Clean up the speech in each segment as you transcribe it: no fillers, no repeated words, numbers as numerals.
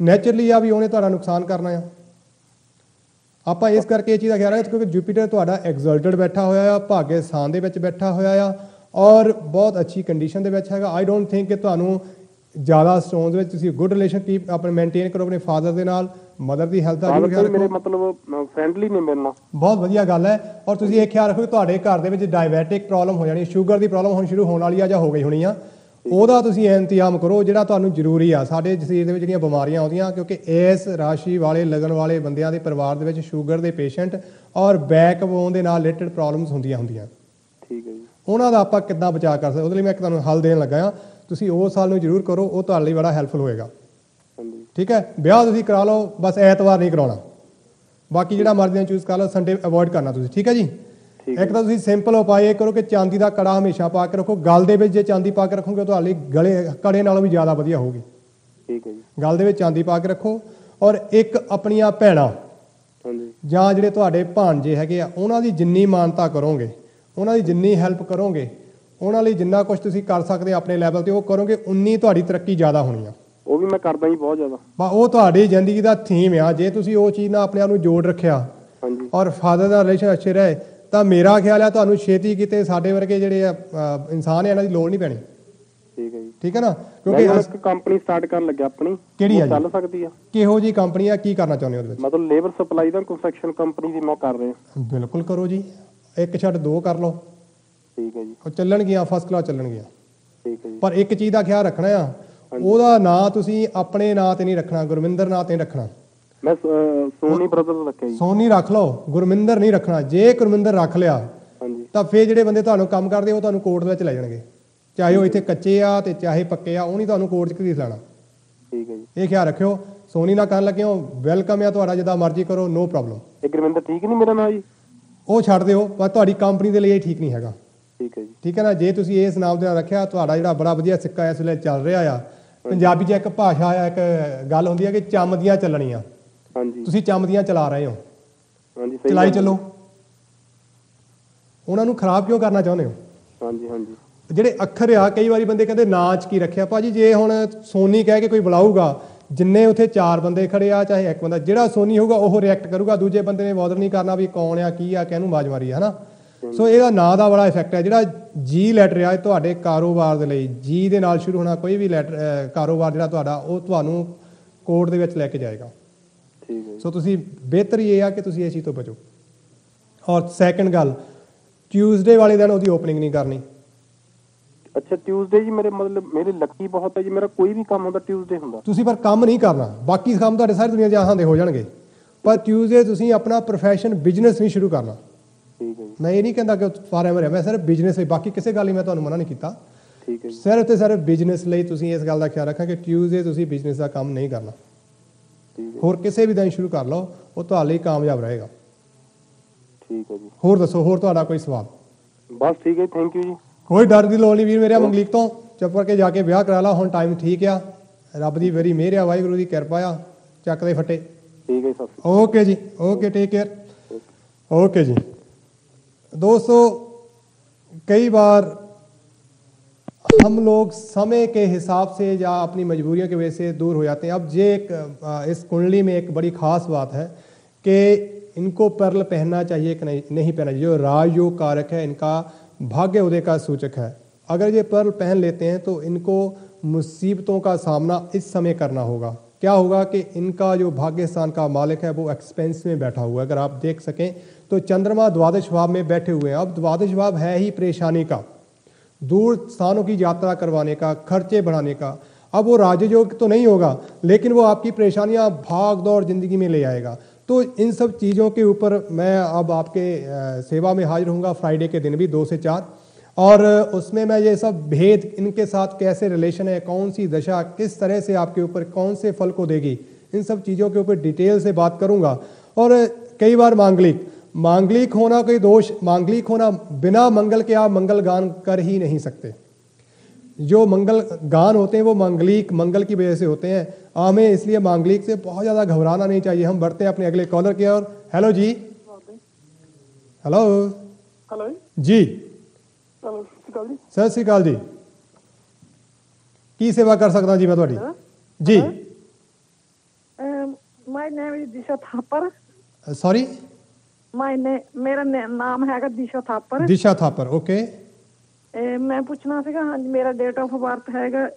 Naturally ਆ ਵੀ ਉਹਨੇ ਤੁਹਾਡਾ ਨੁਕਸਾਨ ਕਰਨਾ ਆ। ਆਪਾਂ ਇਸ ਕਰਕੇ ਇਹ ਚੀਜ਼ ਦਾ ਖਿਆਲ ਰੱਖਿਆ ਕਿਉਂਕਿ ਜੁਪੀਟਰ ਤੁਹਾਡਾ ਐਗਜ਼ਲਟਡ ਬੈਠਾ ਹੋਇਆ ਆ, ਭਾਗੇ ਸਥਾਨ ਦੇ ਵਿੱਚ ਬੈਠਾ ਹੋਇਆ ਆ ਔਰ ਬਹੁਤ ਅੱਛੀ ਕੰਡੀਸ਼ਨ ਦੇ ਵਿੱਚ ਹੈਗਾ। ਆਈ ਡੋਂਟ ਥਿੰਕ ਕਿ ਤੁਹਾਨੂੰ ਜ਼ਿਆਦਾ ਸਟੋਨਸ ਵਿੱਚ ਤੁਸੀਂ ਗੁੱਡ ਰਿਲੇਸ਼ਨ ਕੀਪ ਆਪਣੇ ਮੇਨਟੇਨ ਕਰੋ ਆਪਣੇ ਫਾਦਰ ਦੇ ਨਾਲ, ਮਦਰ ਦੀ ਹੈਲਥ ਦਾ ਖਿਆਲ ਰੱਖੋ। ਮੇਰੇ ਮਤਲਬ ਫ੍ਰੈਂਡਲੀ ਨੇ ਮੇਰੇ ਨਾਲ, ਬਹੁਤ ਵਧੀਆ ਗੱਲ ਹੈ। ਔਰ ਤੁਸੀਂ ਇਹ ਖਿਆਲ ਰੱਖੋ ਕਿ ਤੁਹਾਡੇ ਘਰ ਦੇ ਵਿੱਚ ਡਾਇਬੈਟਿਕ ਪ੍ਰੋਬਲਮ ਹੋ ਜਾਣੀ, ਸ਼ੂਗਰ ਦੀ ਪ੍ਰੋਬਲਮ ਹੁਣ ਸ਼ੁਰੂ ਹੋਣ ਵਾਲੀ ਆ ਜਾਂ ਹੋ ਗਈ ਹੋਣੀ ਆ, ਉਹਦਾ ਤੁਸੀਂ ਇੰਤਜ਼ਾਮ ਕਰੋ ਜਿਹੜਾ ਤੁਹਾਨੂੰ ਜ਼ਰੂਰੀ ਆ। ਸਾਡੇ ਸਰੀਰ ਦੇ ਵਿੱਚ ਜਿਹੜੀਆਂ ਬਿਮਾਰੀਆਂ ਆਉਂਦੀਆਂ ਕਿਉਂਕਿ ਇਸ ਰਾਸ਼ੀ ਵਾਲੇ ਲੱਗਣ ਵਾਲੇ ਬੰਦਿਆਂ ਦੇ ਪਰਿਵਾਰ ਦੇ ਵਿੱਚ ਸ਼ੂਗਰ ਦੇ ਪੇਸ਼ੈਂਟ ਔਰ ਬੈਕਬੋਨ ਦੇ ਨਾਲ ਰਿਲੇਟਡ ਪ੍ਰੋਬਲਮਸ ਹੁੰਦੀਆਂ। ਠੀਕ ਹੈ ਜੀ। ਉਹਨਾਂ ਦਾ ਆਪਾਂ ਕਿੱਦਾਂ ਬਚਾਅ ਕਰ ਸਕਦੇ, ਉਹਦੇ ਲਈ ਮੈਂ ਤੁਹਾਨੂੰ ਹੱਲ ਦੇਣ ਲੱਗਾ ਆ। ਤੁਸੀਂ ਉਸ ਸਾਲ ਨੂੰ ਜ਼ਰੂਰ ਕਰੋ, ਉਹ ਤੁਹਾਡੇ ਲਈ ਬੜਾ ਹੈਲਪਫੁਲ ਹੋਏਗਾ। ਠੀਕ ਹੈ। ਵਿਆਹ ਤੁਸੀਂ ਕਰਾ ਲਓ, ਬਸ ਐਤਵਾਰ ਨਹੀਂ ਕਰਾਉਣਾ, ਬਾਕੀ ਜਿਹੜਾ ਮਰਜ਼ੀ ਚੂਜ਼ ਕਰ ਲਓ, ਸੰਡੇ ਅਵੋਇਡ ਕਰਨਾ ਤੁਸੀਂ। ਠੀਕ ਹੈ ਜੀ। ਇੱਕ ਤਾਂ ਤੁਸੀਂ ਸਿੰਪਲ ਉਪਾਅ ਇਹ ਕਰੋ ਕਿ ਚਾਂਦੀ ਦਾ ਕੜਾ ਹਮੇਸ਼ਾ ਪਾ ਕੇ ਰੱਖੋ। ਗਲ ਦੇ ਵਿੱਚ ਜੇ ਚਾਂਦੀ ਪਾ ਕੇ ਰੱਖੋਗੇ ਤੁਹਾਡੇ ਲਈ ਗਲੇ ਕੜੇ ਨਾਲੋਂ ਵੀ ਜ਼ਿਆਦਾ ਵਧੀਆ ਹੋਊਗੀ। ਠੀਕ ਹੈ ਜੀ। ਗਲ ਦੇ ਵਿੱਚ ਚਾਂਦੀ ਪਾ ਕੇ ਰੱਖੋ। ਔਰ ਇੱਕ ਆਪਣੀਆਂ ਭੈਣਾਂ ਜਾਂ ਜਿਹੜੇ ਤੁਹਾਡੇ ਭਾਣਜੇ ਹੈਗੇ ਆ ਉਹਨਾਂ ਦੀ ਜਿੰਨੀ ਮਾਨਤਾ ਕਰੋਗੇ, ਉਹਨਾਂ ਦੀ ਜਿੰਨੀ ਹੈਲਪ ਕਰੋਗੇ, ਉਹਨਾਂ ਲਈ ਜਿੰਨਾ ਕੁਝ ਤੁਸੀਂ ਕਰ ਸਕਦੇ ਆਪਣੇ ਲੈਵਲ ਤੇ ਉਹ ਕਰੋਗੇ, ਉਨੀ ਤੁਹਾਡੀ ਤਰੱਕੀ ਜ਼ਿਆਦਾ ਹੋਣੀ ਆ। ਉਹ ਵੀ ਮੈਂ ਕਰਦਾ ਜੀ ਬਹੁਤ ਜ਼ਿਆਦਾ। ਉਹ ਤੁਹਾਡੀ ਜ਼ਿੰਦਗੀ ਦਾ ਥੀਮ ਆ। ਜੇ ਤੁਸੀਂ ਉਹ ਚੀਜ਼ ਨਾਲ ਆਪਣੇ ਆਪ ਨੂੰ ਜੋੜ ਰੱਖਿਆ ਔਰ ਫਾਦਰ ਦਾ ਰਿਲੇਸ਼ਨ ਅੱਛੇ ਰਹੇ ਤਾਂ ਮੇਰਾ ਖਿਆਲ ਹੈ ਤੁਹਾਨੂੰ ਛੇਤੀ ਕਿਤੇ ਸਾਡੇ ਵਰਗੇ ਜਿਹੜੇ ਆ ਇਨਸਾਨ ਇਹਨਾਂ ਦੀ ਲੋੜ ਨਹੀਂ ਪੈਣੀ। ਠੀਕ ਹੈ ਜੀ। ਠੀਕ ਹੈ ਨਾ। ਕਿਉਂਕਿ ਇੱਕ ਕੰਪਨੀ ਸਟਾਰਟ ਕਰਨ ਲੱਗਿਆ ਆਪਣੀ। ਕਿਹੜੀ ਆ? ਚੱਲ ਸਕਦੀ ਆ? ਕਿਹੋ ਜੀ ਕੰਪਨੀ ਆ? ਕੀ ਕਰਨਾ ਚਾਹੁੰਦੇ ਹੋ ਉਹਦੇ ਵਿੱਚ? ਮਤਲਬ ਲੇਬਰ ਸਪਲਾਈ ਦਾ ਕੰਸਟਰਕਸ਼ਨ ਕੰਪਨੀ ਦੀ ਮੈਂ ਕਰ ਰਿਹਾ। ਬਿਲਕੁਲ ਕਰੋ ਜੀ, ਇੱਕ ਛੱਡ ਦੋ ਕਰ ਲਓ। ਠੀਕ ਹੈ ਜੀ। ਉਹ ਚੱਲਣਗੀਆਂ, ਫਸਟ ਕਲਾਸ ਚੱਲਣਗੀਆਂ। ਠੀਕ ਹੈ ਜੀ। ਪਰ ਇੱਕ ਚੀਜ਼ ਦਾ ਖਿਆਲ ਰੱਖਣਾ ਆ, ਉਹਦਾ ਨਾਂ ਤੁਸੀਂ ਆਪਣੇ ਨਾਂ ਤੇ ਨਹੀਂ ਰੱਖਣਾ, ਗੁਰਮਿੰਦਰ ਨਾਂ ਤੇ ਰੱਖਣਾ। ਮੈਂ ਸੋਨੀ ਬ੍ਰਦਰ ਰੱਖਿਆ ਜੀ। ਸੋਨੀ ਰੱਖ ਲਓ, ਗੁਰਮਿੰਦਰ ਨਹੀਂ ਰੱਖਣਾ। ਜੇ ਗੁਰਮਿੰਦਰ ਰੱਖ ਲਿਆ ਤਾਂ ਫਿਰ ਜਿਹੜੇ ਬੰਦੇ ਤੁਹਾਨੂੰ ਕੰਮ ਕਰਦੇ ਉਹ ਤੁਹਾਨੂੰ ਕੋਰਟ ਵਿੱਚ ਲੈ ਜਾਣਗੇ, ਚਾਹੇ ਉਹ ਇੱਥੇ ਕੱਚੇ ਆ ਤੇ ਚਾਹੇ ਪੱਕੇ ਆ, ਉਹ ਨਹੀਂ ਤੁਹਾਨੂੰ ਕੋਰਟ 'ਚ ਘਸੀਟ ਲੈਣਾ। ਠੀਕ ਹੈ ਜੀ। ਇਹ ਖਿਆਲ ਰੱਖਿਓ। ਸੋਨੀ ਨਾਲ ਕਰਨ ਲੱਗੇ ਹੋ, ਵੈਲਕਮ ਆ ਤੁਹਾਡਾ, ਜਿੱਦਾਂ ਮਰਜ਼ੀ ਕਰੋ, ਨੋ ਪ੍ਰੋਬਲਮ। ਇਹ ਗੁਰਮਿੰਦਰ ਠੀਕ ਨਹੀਂ ਮੇਰਾ ਨਾਂ ਜੀ? ਉਹ ਛੱਡ ਦਿਓ, ਪਰ ਤੁਹਾਡੀ ਕੰਪਨੀ ਦੇ ਲਈ ਇਹ ਠੀਕ ਨਹੀਂ ਹੈਗਾ। ਠੀਕ ਹੈ ਜੀ। ਠੀਕ ਹੈ ਨਾ। ਜੇ ਤੁਸੀਂ ਇਸ ਨਾਮ ਦੇ ਨਾਲ ਰੱਖਿਆ, ਤੁਹਾਡਾ ਜਿਹੜਾ ਬੜਾ ਵਧੀਆ ਸਿੱਕਾ ਇਸ ਵੇਲੇ ਚੱਲ ਰਿਹਾ ਆ। ਪੰਜਾਬੀ 'ਚ ਇੱਕ ਭਾਸ਼ਾ ਆ, ਇੱਕ ਗੱਲ ਹੁੰਦੀ ਹੈ ਕਿ ਚੰਮ ਦੀਆਂ ਚੱਲਣੀਆਂ। ਤੁਸੀਂ ਚੰਮ ਦੀਆਂ ਚਲਾ ਰਹੇ ਹੋ, ਚਲਾਈ ਚੱਲੋ। ਉਹਨਾਂ ਨੂੰ ਖਰਾਬ ਕਿਉਂ ਕਰਨਾ ਚਾਹੁੰਦੇ ਹੋ? ਜਿਹੜੇ ਅੱਖਰ ਆ, ਕਈ ਵਾਰੀ ਬੰਦੇ ਕਹਿੰਦੇ ਨਾਂ 'ਚ ਕੀ ਰੱਖਿਆ। ਭਾਜੀ ਜੇ ਹੁਣ ਸੋਨੀ ਕਹਿ ਕੇ ਕੋਈ ਬੁਲਾਊਗਾ, ਜਿੰਨੇ ਉੱਥੇ 4 ਬੰਦੇ ਖੜੇ ਆ ਚਾਹੇ ਇੱਕ ਬੰਦਾ, ਜਿਹੜਾ ਸੋਨੀ ਹੋਊਗਾ ਉਹ ਰਿਐਕਟ ਕਰੂਗਾ, ਦੂਜੇ ਬੰਦੇ ਨੇ ਬੋਦਰ ਨਹੀਂ ਕਰਨਾ ਵੀ ਕੌਣ ਆ, ਕੀ ਆ, ਕਿਹਨੂੰ ਆਵਾਜ਼ ਮਾਰੀ ਹੈ ਨਾ। ਸੋ ਇਹਦਾ ਨਾਂ ਦਾ ਬੜਾ ਇਫੈਕਟ ਹੈ। ਜਿਹੜਾ ਜੀ ਲੈਟਰ ਆ ਤੁਹਾਡੇ ਕਾਰੋਬਾਰ ਦੇ ਲਈ, ਜੀ ਦੇ ਨਾਲ ਸ਼ੁਰੂ ਹੋਣਾ ਕੋਈ ਵੀ ਲੈਟਰ ਕਾਰੋਬਾਰ ਜਿਹੜਾ ਤੁਹਾਡਾ, ਉਹ ਤੁਹਾਨੂੰ ਕੋਰਟ ਦੇ ਵਿੱਚ ਲੈ ਕੇ ਜਾਏਗਾ। ਸੋ ਤੁਸੀਂ ਬਿਹਤਰ ਇਹ ਆ ਕਿ ਤੁਸੀਂ ਇਸ ਚੀਜ਼ ਤੋਂ ਬਚੋ। ਔਰ ਸੈਕੰਡ ਗੱਲ, ਟਿਊਜ਼ਡੇ ਵਾਲੇ ਦਿਨ ਉਹਦੀ ਓਪਨਿੰਗ ਨਹੀਂ ਕਰਨੀ। ਅੱਛਾ, ਟਿਊਜ਼ਡੇ ਜੀ ਮੇਰੇ ਲੱਕੀ ਬਹੁਤ ਹੈ ਜੀ। ਮੇਰਾ ਕੋਈ ਵੀ ਕੰਮ ਹੁੰਦਾ ਟਿਊਜ਼ਡੇ ਹੁੰਦਾ। ਤੁਸੀਂ ਪਰ ਕੰਮ ਨਹੀਂ ਕਰਨਾ, ਬਾਕੀ ਕੰਮ ਤੁਹਾਡੇ ਸਾਰੀ ਦੁਨੀਆ ਜਹਾਨ ਦੇ ਹੋ ਜਾਣਗੇ, ਪਰ ਟਿਊਜ਼ਡੇ ਤੁਸੀਂ ਆਪਣਾ ਪ੍ਰੋਫੈਸ਼ਨ ਬਿਜ਼ਨਸ ਨਹੀਂ ਸ਼ੁਰੂ ਕਰਨਾ। ਠੀਕ ਹੈ ਜੀ। ਮੈਂ ਇਹ ਨਹੀਂ ਕਹਿੰਦਾ ਕਿ ਫਾਰਐਵਰ ਹੈ, ਮੈਂ ਸਿਰਫ ਬਿਜ਼ਨਸ ਲਈ, ਬਾਕੀ ਕਿਸੇ ਗੱਲ ਲਈ ਮੈਂ ਤੁਹਾਨੂੰ ਮਨਾ ਨਹੀਂ ਕੀਤਾ। ਠੀਕ ਹੈ ਜੀ। ਸਿਰਫ ਤੇ ਸਿਰਫ ਬਿਜ਼ਨਸ ਲਈ ਤੁਸੀਂ ਇਸ ਗੱਲ ਦਾ ਖਿਆਲ ਰੱਖਾਂ ਕਿ ਟਿਊਜ਼ਡੇ ਤੁਸੀਂ ਬਿਜ਼ਨਸ ਦਾ ਕੰਮ ਨਹੀਂ ਕਰਨਾ। ਹੋਰ ਕਿਸੇ ਵੀ ਦਿਨ ਸ਼ੁਰੂ ਕਰ ਲਓ, ਉਹ ਤੁਹਾਡੇ ਲਈ ਕਾਮਯਾਬ ਰਹੇਗਾ। ਠੀਕ ਹੈ ਜੀ। ਹੋਰ ਦੱਸੋ, ਹੋਰ ਤੁਹਾਡਾ ਕੋਈ ਸਵਾਲ? ਬਸ ਠੀਕ ਹੈ, ਥੈਂਕ ਯੂ ਜੀ। ਕੋਈ ਡਰ ਦੀ ਲੋੜ ਨਹੀਂ ਵੀਰ ਮੇਰਾ, ਮੰਗਲੀਕ ਤੋਂ ਚੁੱਪ ਕਰਕੇ ਜਾ ਕੇ ਵਿਆਹ ਕਰਾ ਲਾ। ਹੁਣ ਟਾਈਮ ਠੀਕ ਆ, ਰੱਬ ਦੀ ਬੜੀ ਮਿਹਰ ਆ, ਵਾਹਿਗੁਰੂ ਦੀ ਕਿਰਪਾ ਆ। ਚੱਕ ਦੇ ਫੱਟੇ। ठीक है सर। ओके जी, ओके, टेक केयर। ओके जी दोस्तों, कई बार हम लोग समय के हिसाब से या अपनी मजबूरियों की वजह से दूर हो जाते हैं। अब ये एक इस कुंडली में एक बड़ी ख़ास बात है कि इनको पर्ल पहनना चाहिए कि नहीं पहनना चाहिए। जो राजयोग कारक है, इनका भाग्य उदय का सूचक है। अगर ये पर्ल पहन लेते हैं तो इनको मुसीबतों का सामना इस समय करना होगा। क्या होगा कि इनका जो भाग्य स्थान का मालिक है वो एक्सपेंस में बैठा हुआ है। अगर आप देख सकें तो चंद्रमा द्वादश भाव में बैठे हुए हैं। अब द्वादश भाव है ही परेशानी का, दूर स्थानों की यात्रा करवाने का, खर्चे बढ़ाने का। अब वो राजयोग तो नहीं होगा, लेकिन वो आपकी परेशानियां भाग दौड़ जिंदगी में ले आएगा। तो इन सब चीज़ों के ऊपर मैं अब आपके सेवा में हाजिर होऊंगा फ्राइडे के दिन भी 2 से 4, और उसमें मैं ये सब भेद, इनके साथ कैसे रिलेशन है, कौन सी दशा किस तरह से आपके ऊपर कौन से फल को देगी, इन सब चीज़ों के ऊपर डिटेल से बात करूंगा। और कई बार मांगलिक होना कोई दोष, मांगलिक होना बिना मंगल के आप मंगल गान कर ही नहीं सकते। जो मंगल गान होते हैं वो मंगल की वजह से होते हैं। हमें इसलिए मांगलिक से बहुत ज़्यादा घबराना नहीं चाहिए। हम बढ़ते हैं अपने अगले कॉलर की ओर। हेलो जी। हेलो जी। सत श्री अकाल जी। की सेवा कर सकता जी मैं थोड़ी जी? My name is Disha Thapar. Sorry ਮੇਰਾ ਨਾਮ ਹੈਗਾ ਦਿਸ਼ਾ ਥਾਪਰ। ਦਿਸ਼ਾ ਥਾਪਰ, ਓਕੇ। ਮੈਂ ਪੁੱਛਣਾ ਸੀਗਾ, ਹਾਂਜੀ ਮੇਰਾ ਡੇਟ ਆਫ ਬਰਥ ਹੈਗਾ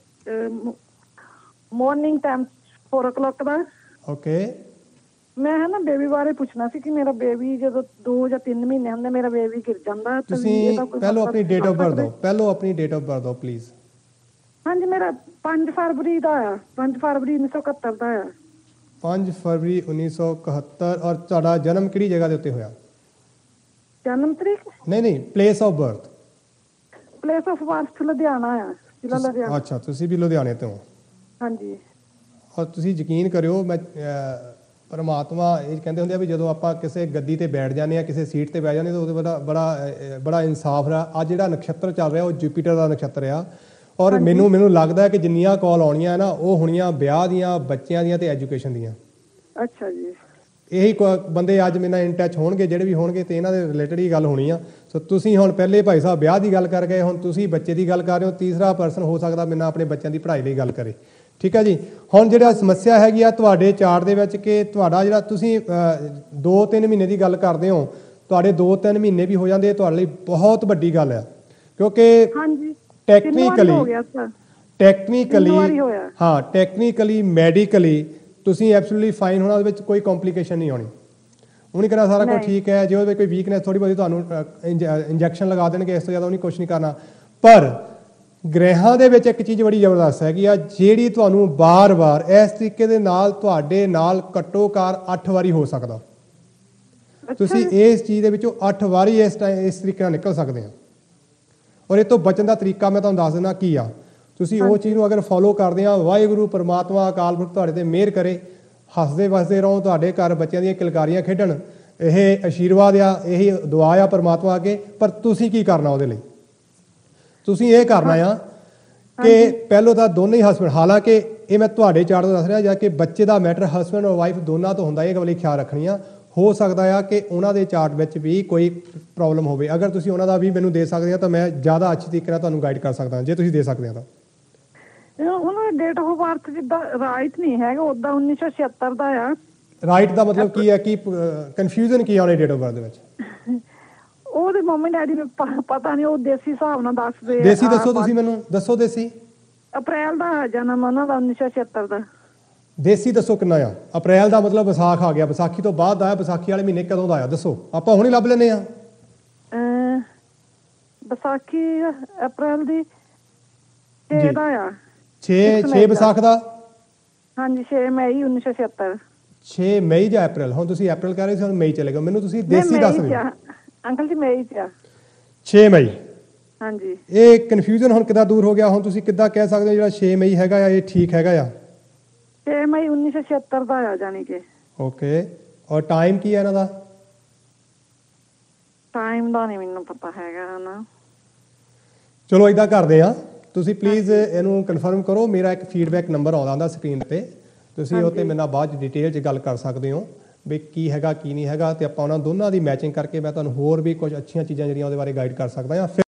ਮਾਰਨਿੰਗ ਟਾਈਮ 4 o'clock ਦਾ। ਓਕੇ। ਮੈਂ ਹੈ ਨਾ ਬੇਬੀ ਬਾਰੇ ਪੁੱਛਣਾ ਸੀ ਕਿ ਮੇਰਾ ਬੇਬੀ ਜਦੋਂ 2 ਜਾਂ 3 ਮਹੀਨੇ ਹੁੰਦੇ ਮੇਰਾ ਬੇਬੀ ਗਿਰ ਜਾਂਦਾ। ਤੁਸੀਂ ਪਹਿਲਾਂ ਆਪਣੀ ਡੇਟ ਆਫ ਬਰਥ ਦਿਓ, ਪਹਿਲਾਂ ਆਪਣੀ ਡੇਟ ਆਫ ਬਰਥ ਦਿਓ ਪਲੀਜ਼। ਹਾਂਜੀ ਮੇਰਾ 5 ਫਰਵਰੀ ਦਾ ਆ, 5 ਫਰਵਰੀ 1971 ਦਾ ਆ। 5 ਫਰਵਰੀ 1971। ਔਰ ਤੁਹਾਡਾ ਜਨਮ ਕਿਹੜੀ ਜਗ੍ਹਾ ਦੇ ਉੱਤੇ ਹੋਇਆ? ਜਨਮ ਤਰੀਕ? ਨਹੀਂ, place of birth. Place of birth Ludhiana ਆ, ਜ਼ਿਲ੍ਹਾ ਲੁਧਿਆਣਾ। ਅੱਛਾ, ਤੁਸੀਂ ਵੀ ਲੁਧਿਆਣੇ ਤੋਂ ਹੋ? ਹਾਂਜੀ। ਔਰ ਤੁਸੀਂ ਯਕੀਨ ਕਰਿਓ, ਮੈਂ ਪਰਮਾਤਮਾ ਇਹ ਕਹਿੰਦੇ ਹੁੰਦੇ ਆ ਵੀ ਜਦੋਂ ਆਪਾਂ ਕਿਸੇ ਗੱਦੀ ਤੇ ਬੈਠ ਜਾਂਦੇ ਆ, ਕਿਸੇ ਸੀਟ ਤੇ ਬੈਠ ਜਾਂਦੇ ਤਾਂ ਉਹਦੇ ਬੜਾ ਇਨਸਾਫ ਆ। ਅੱਜ ਜਿਹੜਾ ਨਕਸ਼ਤਰ ਚੱਲ ਰਿਹਾ ਉਹ ਜੁਪੀਟਰ ਦਾ ਨਕਸ਼ਤਰ ਆ। ਔਰ ਮੈਨੂੰ ਲੱਗਦਾ ਕਿ ਜਿੰਨੀਆਂ ਕਾਲ ਆਉਣੀਆਂ ਨਾ ਉਹ ਹੋਣੀਆਂ ਵਿਆਹ ਦੀਆਂ, ਬੱਚਿਆਂ ਦੀਆਂ ਤੇ ਐਜੂਕੇਸ਼ਨ ਦੀਆਂ। ਅੱਛਾ ਜੀ। ਇਹੀ ਬੰਦੇ ਅੱਜ ਮੇਰੇ ਨਾਲ ਇਨ ਟੱਚ ਹੋਣਗੇ, ਜਿਹੜੇ ਵੀ ਹੋਣਗੇ, ਤੇ ਇਹਨਾਂ ਦੇ ਰਿਲੇਟਡ ਹੀ ਗੱਲ ਹੋਣੀ ਆ। ਸੋ ਤੁਸੀਂ ਹੁਣ ਪਹਿਲੇ ਭਾਈ ਸਾਹਿਬ ਵਿਆਹ ਦੀ ਗੱਲ ਕਰ ਗਏ, ਹੁਣ ਤੁਸੀਂ ਬੱਚੇ ਦੀ ਗੱਲ ਕਰ ਰਹੇ ਹੋ। ਤੀਸਰਾ ਪਰਸਨ ਹੋ ਸਕਦਾ ਮੇਰੇ ਨਾਲ ਆਪਣੇ ਬੱਚਿਆਂ ਦੀ ਪੜ੍ਹਾਈ ਲਈ ਗੱਲ ਕਰੇ। ਠੀਕ ਹੈ ਜੀ। ਹੁਣ ਜਿਹੜਾ ਸਮੱਸਿਆ ਹੈਗੀ ਆ ਤੁਹਾਡੇ ਚਾਰਟ ਦੇ ਵਿੱਚ ਕਿ ਤੁਹਾਡਾ ਜਿਹੜਾ ਤੁਸੀਂ 2-3 ਮਹੀਨੇ ਦੀ ਗੱਲ ਕਰਦੇ ਹੋ, ਤੁਹਾਡੇ 2-3 ਮਹੀਨੇ ਵੀ ਹੋ ਜਾਂਦੇ, ਤੁਹਾਡੇ ਲਈ ਬਹੁਤ ਵੱਡੀ ਗੱਲ ਆ। ਕਿਉਂਕਿ ਟੈਕਨੀਕਲੀ ਮੈਡੀਕਲੀ ਤੁਸੀਂ ਐਬਸੋਲੂਟਲੀ ਫਾਈਨ ਹੋਣਾ, ਉਹਦੇ ਵਿੱਚ ਕੋਈ ਕੰਪਲਿਕੇਸ਼ਨ ਨਹੀਂ ਆਉਣੀ। ਉਹਨੇ ਕਹਿਣਾ ਸਾਰਾ ਕੁਝ ਠੀਕ ਹੈ। ਜੇ ਉਹਦੇ ਵਿੱਚ ਕੋਈ ਵੀਕਨੈਸ ਥੋੜੀ ਬਹੁਤੀ ਤੁਹਾਨੂੰ ਇੰਜੈਕਸ਼ਨ ਲਗਾ ਦੇਣਗੇ, ਇਸ ਤੋਂ ਜ਼ਿਆਦਾ ਉਹਨੇ ਕੁਝ ਨਹੀਂ ਕਰਨਾ। ਪਰ ਗ੍ਰਹਿਾਂ ਦੇ ਵਿੱਚ ਇੱਕ ਚੀਜ਼ ਬੜੀ ਜ਼ਬਰਦਸਤ ਹੈਗੀ ਆ, ਜਿਹੜੀ ਤੁਹਾਨੂੰ ਬਾਰ-ਬਾਰ ਇਸ ਤਰੀਕੇ ਦੇ ਨਾਲ ਤੁਹਾਡੇ ਨਾਲ ਘੱਟੋ-ਘੱਟ 8 ਵਾਰੀ ਹੋ ਸਕਦਾ। ਤੁਸੀਂ ਇਸ ਚੀਜ਼ ਦੇ ਵਿੱਚੋਂ 8 ਵਾਰੀ ਇਸ ਤਰੀਕੇ ਨਾਲ ਨਿਕਲ ਸਕਦੇ ਆ। ਔਰ ਇਹ ਤੋਂ ਬਚਣ ਦਾ ਤਰੀਕਾ ਮੈਂ ਤੁਹਾਨੂੰ ਦੱਸ ਦਿੰਦਾ ਕੀ ਆ। ਤੁਸੀਂ ਉਹ ਚੀਜ਼ ਨੂੰ ਅਗਰ ਫੋਲੋ ਕਰਦੇ ਆ, ਵਾਹਿਗੁਰੂ ਪਰਮਾਤਮਾ ਅਕਾਲ ਪੁਰਖ ਤੁਹਾਡੇ ਤੇ ਮਿਹਰ ਕਰੇ, ਹੱਸਦੇ ਵਸਦੇ ਰਹੋ, ਤੁਹਾਡੇ ਘਰ ਬੱਚਿਆਂ ਦੀਆਂ ਕਿਲਕਾਰੀਆਂ ਖੇਡਣ। ਇਹ ਆਸ਼ੀਰਵਾਦ ਆ, ਇਹੀ ਦੁਆ ਆ ਪਰਮਾਤਮਾ ਅੱਗੇ। ਪਰ ਤੁਸੀਂ ਕੀ ਕਰਨਾ ਉਹਦੇ ਲਈ? ਤੁਸੀਂ ਇਹ ਕਰਨਾ ਆ ਕਿ ਪਹਿਲੋਂ ਤਾਂ ਦੋਨੇ ਹੀ ਹਸਬੈਂਡ, ਹਾਲਾਂਕਿ ਇਹ ਮੈਂ ਤੁਹਾਡੇ ਚਾਰਟ ਤੋਂ ਦੱਸ ਰਿਹਾ, ਜਾਂ ਕਿ ਬੱਚੇ ਦਾ ਮੈਟਰ ਹਸਬੈਂਡ ਔਰ ਵਾਈਫ ਦੋਨਾਂ ਤੋਂ ਹੁੰਦਾ, ਇਹ ਗੱਲ ਲਈ ਖਿਆਲ ਰੱਖਣੀ ਆ। ਹੋ ਸਕਦਾ ਆ ਕਿ ਉਹਨਾਂ ਦੇ ਚਾਰਟ ਵਿੱਚ ਵੀ ਕੋਈ ਪ੍ਰੋਬਲਮ ਹੋਵੇ। ਅਗਰ ਤੁਸੀਂ ਉਹਨਾਂ ਦਾ ਵੀ ਮੈਨੂੰ ਦੇ ਸਕਦੇ ਆ ਤਾਂ ਮੈਂ ਜ਼ਿਆਦਾ ਅੱਛੀ ਤਰੀਕੇ ਨਾਲ ਤੁਹਾਨੂੰ ਗਾਈਡ ਕਰ ਸਕਦਾ, ਜੇ ਤੁਸੀਂ ਦੇ ਸਕਦੇ ਆ ਤਾਂ। ਉਹਨਾਂ ਦਾ ਡੇਟ ਆਫ ਬਰਥ ਜਿੱਦਾਂ ਰਾਈਟ ਨਹੀਂ ਹੈਗਾ, ਉਦਾਂ 1976 ਦਾ ਆ। ਰਾਈਟ ਦਾ ਮਤਲਬ ਕੀ ਹੈ? ਕੀ ਕਨਫਿਊਜ਼ਨ ਕੀ ਆ ਉਹਨੇ ਡੇਟ ਆਫ ਬਰਥ ਦੇ ਵਿੱਚ? ਉਹਦੇ ਮੰਮੀ ਡੈਡੀ ਨੂੰ ਪਤਾ ਨਹੀਂ, ਉਹ ਦੇਸੀ ਹਿਸਾਬ ਨਾਲ ਦੱਸਦੇ। ਦੇਸੀ ਦੱਸੋ, ਤੁਸੀਂ ਮੈਨੂੰ ਦੱਸੋ। ਦੇਸੀ ਅਪ੍ਰੈਲ ਦਾ ਜਨਮ ਉਹਨਾਂ ਦਾ 1976 ਦਾ। ਦੇਸੀ ਦੱਸੋ ਕਿੰਨਾ ਆ? ਅਪ੍ਰੈਲ ਦਾ ਮਤਲਬ ਵਿਸਾਖ ਆ ਗਿਆ, ਵਿਸਾਖੀ ਤੋਂ ਬਾਅਦ ਆਇਆ। ਵਿਸਾਖੀ ਵਾਲੇ ਮਹੀਨੇ ਕਦੋਂ ਦਾ ਆਇਆ ਦੱਸੋ, ਆਪਾਂ ਹੁਣੇ ਲੱਭ ਲੈਨੇ ਆ। ਵਿਸਾਖੀ ਅਪ੍ਰੈਲ ਦੀ 6 ਦਾ ਆ। 6 ਵਿਸਾਖ ਦਾ? ਹਾਂਜੀ, 6 ਮਈ 1976। 6 ਮਈ ਜਾਂ ਅਪ੍ਰੈਲ? ਹੁਣ ਤੁਸੀਂ ਅਪ੍ਰੈਲ ਕਹਿ ਰਹੇ ਸੀ, ਹੁਣ ਮਈ ਚਲੇ ਗਏ। ਮੈਨੂੰ ਤੁਸੀਂ ਦੇਸੀ ਦੱਸ ਦਿਓ ਅੰਕਲ ਜੀ। ਮਈ ਚ ਆ। 6 ਮਈ। ਹਾਂਜੀ। ਇਹ ਕਨਫਿਊਜ਼ਨ ਹੁਣ ਕਿੱਦਾਂ ਦੂਰ ਹੋ ਗਿਆ? ਹੁਣ ਤੁਸੀਂ ਕਿੱਦਾਂ ਕਹਿ ਸਕਦੇ ਹੋ ਜਿਹੜਾ 6 ਮਈ ਹੈਗਾ ਆ ਇਹ ਠੀਕ ਹੈਗਾ ਆ? 6 ਮਈ 1976 ਦਾ ਆ ਜਾਨੀ ਕਿ। ਓਕੇ। ਔਰ ਟਾਈਮ ਕੀ ਹੈ ਇਹਨਾਂ ਦਾ? ਟਾਈਮ ਦਾ ਨਹੀਂ ਮੈਨੂੰ ਪਤਾ ਹੈਗਾ ਨਾ। ਚਲੋ ਇਦਾਂ ਕਰਦੇ ਆ, ਤੁਸੀਂ ਪਲੀਜ਼ ਇਹਨੂੰ ਕਨਫਰਮ ਕਰੋ। ਮੇਰਾ ਇੱਕ ਫੀਡਬੈਕ ਨੰਬਰ ਆਉਂਦਾ ਹੁੰਦਾ ਸਕਰੀਨ ਤੇ, ਤੁਸੀਂ ਉਹ ਤੇ ਮੇਰੇ ਨਾਲ ਬਾਅਦ ਡਿਟੇਲ 'ਚ ਗੱਲ ਕਰ ਸਕਦੇ ਹੋ ਵੀ ਕੀ ਹੈਗਾ ਕੀ ਨਹੀਂ ਹੈਗਾ, ਤੇ ਆਪਾਂ ਉਹਨਾਂ ਦੋਨਾਂ ਦੀ ਮੈਚਿੰਗ ਕਰਕੇ ਮੈਂ ਤੁਹਾਨੂੰ ਹੋਰ ਵੀ ਕੁਝ ਅੱਛੀਆਂ ਚੀਜ਼ਾਂ ਜਿਹੜੀਆਂ ਉਹਦੇ ਬਾਰੇ ਗਾਈਡ ਕਰ ਸਕਦਾ ਹਾਂ। ਫਿਰ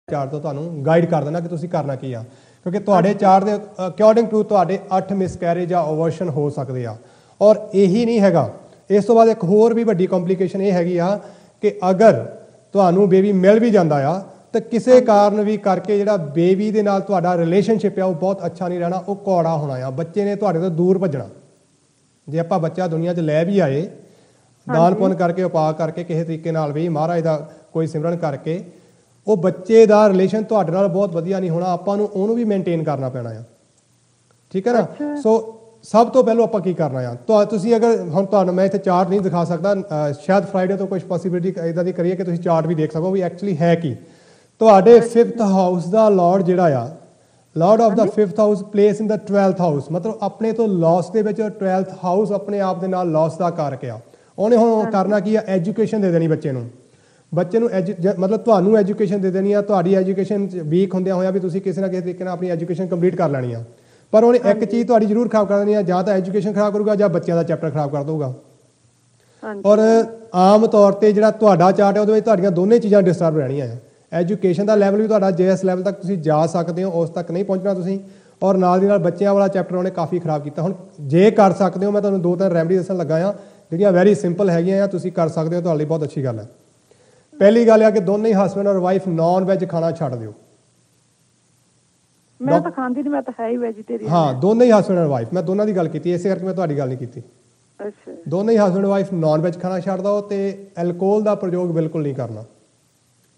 ਚਾਰਟ ਤੋਂ ਤੁਹਾਨੂੰ ਗਾਈਡ ਕਰ ਦੇਣਾ ਕਿ ਤੁਸੀਂ ਕਰਨਾ ਕੀ ਆ, ਕਿਉਂਕਿ ਤੁਹਾਡੇ ਚਾਰਟ ਦੇ ਅਕੋਰਡਿੰਗ ਟੂ ਤੁਹਾਡੇ 8 ਮਿਸਕੈਰੇਜ ਜਾਂ ਓਵਰਸ਼ਨ ਹੋ ਸਕਦੇ ਆ। ਔਰ ਇਹੀ ਨਹੀਂ ਹੈਗਾ, ਇਸ ਤੋਂ ਬਾਅਦ ਇੱਕ ਹੋਰ ਵੀ ਵੱਡੀ ਕੰਪਲਿਕੇਸ਼ਨ ਇਹ ਹੈਗੀ ਆ ਕਿ ਅਗਰ ਤੁਹਾਨੂੰ ਬੇਬੀ ਮਿਲ ਵੀ ਜਾਂਦਾ ਆ ਤਾਂ ਕਿਸੇ ਕਾਰਨ ਵੀ ਕਰਕੇ ਜਿਹੜਾ ਬੇਬੀ ਦੇ ਨਾਲ ਤੁਹਾਡਾ ਰਿਲੇਸ਼ਨਸ਼ਿਪ ਆ ਉਹ ਬਹੁਤ ਅੱਛਾ ਨਹੀਂ ਰਹਿਣਾ, ਉਹ ਕੌੜਾ ਹੋਣਾ ਆ। ਬੱਚੇ ਨੇ ਤੁਹਾਡੇ ਤੋਂ ਦੂਰ ਭੱਜਣਾ। ਜੇ ਆਪਾਂ ਬੱਚਾ ਦੁਨੀਆ 'ਚ ਲੈ ਵੀ ਆਏ, ਦਾਨ ਪੁੰਨ ਕਰਕੇ, ਉਪਾਅ ਕਰਕੇ, ਕਿਸੇ ਤਰੀਕੇ ਨਾਲ ਵੀ ਮਹਾਰਾਜ ਦਾ ਕੋਈ ਸਿਮਰਨ ਕਰਕੇ, ਉਹ ਬੱਚੇ ਦਾ ਰਿਲੇਸ਼ਨ ਤੁਹਾਡੇ ਨਾਲ ਬਹੁਤ ਵਧੀਆ ਨਹੀਂ ਹੋਣਾ। ਆਪਾਂ ਨੂੰ ਉਹਨੂੰ ਵੀ ਮੇਨਟੇਨ ਕਰਨਾ ਪੈਣਾ ਆ। ਠੀਕ ਹੈ ਨਾ? ਸੋ ਸਭ ਤੋਂ ਪਹਿਲਾਂ ਆਪਾਂ ਕੀ ਕਰਨਾ ਆ, ਤੁਸੀਂ ਅਗਰ ਹੁਣ ਤੁਹਾਨੂੰ ਮੈਂ ਇੱਥੇ ਚਾਰਟ ਨਹੀਂ ਦਿਖਾ ਸਕਦਾ, ਸ਼ਾਇਦ ਫਰਾਈਡੇ ਤੋਂ ਕੁਝ ਪੋਸੀਬਿਲਿਟੀ ਇਦਾਂ ਦੀ ਕਰੀਏ ਕਿ ਤੁਸੀਂ ਚਾਰਟ ਵੀ ਦੇਖ ਸਕੋ ਵੀ ਐਕਚੁਅਲੀ ਹੈ ਕੀ। ਤੁਹਾਡੇ 5th ਹਾਊਸ ਦਾ ਲਾਰਡ ਜਿਹੜਾ ਆ, Lord of the 5th house place in the 12th house, ਮਤਲਬ ਆਪਣੇ ਤੋਂ ਲਾਸ ਦੇ ਵਿੱਚ 12th ਹਾਊਸ ਆਪਣੇ ਆਪ ਦੇ ਨਾਲ ਲਾਸ ਦਾ ਕਾਰਕ ਆ। ਉਹਨੇ ਹੁਣ ਕਰਨਾ ਕੀ ਆ, ਐਜੂਕੇਸ਼ਨ ਦੇ ਦੇਣੀ ਬੱਚੇ ਨੂੰ। ਬੱਚੇ ਨੂੰ ਮਤਲਬ ਤੁਹਾਨੂੰ ਐਜੂਕੇਸ਼ਨ ਦੇ ਦੇਣੀ ਆ। ਤੁਹਾਡੀ ਐਜੂਕੇਸ਼ਨ ਵੀਕ ਹੁੰਦਿਆਂ ਹੋਇਆ ਵੀ ਤੁਸੀਂ ਕਿਸੇ ਨਾ ਕਿਸੇ ਤਰੀਕੇ ਨਾਲ ਆਪਣੀ ਐਜੂਕੇਸ਼ਨ ਕੰਪਲੀਟ ਕਰ ਲੈਣੀ ਆ। ਪਰ ਉਹਨੇ ਇੱਕ ਚੀਜ਼ ਤੁਹਾਡੀ ਜ਼ਰੂਰ ਖਰਾਬ ਕਰ ਦੇਣੀ ਆ, ਜਾਂ ਤਾਂ ਐਜੂਕੇਸ਼ਨ ਖਰਾਬ ਕਰੂਗਾ ਜਾਂ ਬੱਚਿਆਂ ਦਾ ਚੈਪਟਰ ਖਰਾਬ ਕਰ ਦਊਗਾ। ਔਰ ਆਮ ਤੌਰ ਤੇ ਜਿਹੜਾ ਤੁਹਾਡਾ ਚਾਰਟ ਹੈ ਉਹਦੇ ਵਿੱਚ ਤੁਹਾਡੀਆਂ ਦੋਨੇ ਚੀਜ਼ਾਂ ਡਿਸਟਰਬ ਰਹਿਣੀਆਂ ਆ। ਐਜੂਕੇਸ਼ਨ ਦਾ ਲੈਵਲ ਵੀ ਤੁਹਾਡਾ ਜਿਸ ਲੈਵਲ ਤੱਕ ਤੁਸੀਂ ਜਾ ਸਕਦੇ ਹੋ ਉਸ ਤੱਕ ਨਹੀਂ ਪਹੁੰਚਣਾ ਤੁਸੀਂ, ਔਰ ਨਾਲ ਦੀ ਨਾਲ ਬੱਚਿਆਂ ਵਾਲਾ ਚੈਪਟਰ ਉਹਨੇ ਕਾਫੀ ਖਰਾਬ ਕੀਤਾ। ਹੁਣ ਜੇ ਕਰ ਸਕਦੇ ਹੋ, ਮੈਂ ਤੁਹਾਨੂੰ 2-3 ਰੈਮਡੀ ਦੱਸਣ ਲੱਗਾ ਆ ਜਿਹੜੀਆਂ ਵੈਰੀ ਸਿੰਪਲ ਹੈਗੀਆਂ ਆ, ਤੁਸੀਂ ਕਰ ਸਕਦੇ ਹੋ, ਤੁਹਾਡੇ ਲਈ ਬਹੁਤ ਅੱਛੀ ਗੱਲ ਹੈ। ਪਹਿਲੀ ਗੱਲ ਆ ਕਿ ਦੋਨੇ ਹੀ ਹਸਬੈਂਡ ਔਰ ਵਾਈਫ ਨਾਨ ਵੈਜ ਖਾਣਾ ਛੱਡ ਦਿਓ। ਮੈਂ ਤਾਂ ਖਾਂਦੀ ਨਹੀਂ, ਮੈਂ ਤਾਂ ਹੈ ਹੀ ਵੈਜੀਟੇਰੀਅਨ। ਹਾਂ, ਦੋਨੇ ਹੀ ਹਸਬੈਂਡ ਔਰ ਵਾਈਫ, ਮੈਂ ਦੋਨਾਂ ਦੀ ਗੱਲ ਕੀਤੀ, ਇਸੇ ਕਰਕੇ ਮੈਂ ਤੁਹਾਡੀ ਗੱਲ ਨਹੀਂ ਕੀਤੀ। ਅੱਛਾ, ਦੋਨੇ ਹੀ ਹਸਬੈਂਡ ਵਾਈਫ ਨਾਨ ਵੈਜ ਖਾਣਾ ਛੱਡ ਦਿਓ ਤੇ ਐਲਕੋਹਲ ਦਾ ਪ੍ਰਯੋਗ ਬਿਲਕੁਲ ਨਹੀਂ ਕਰਨਾ।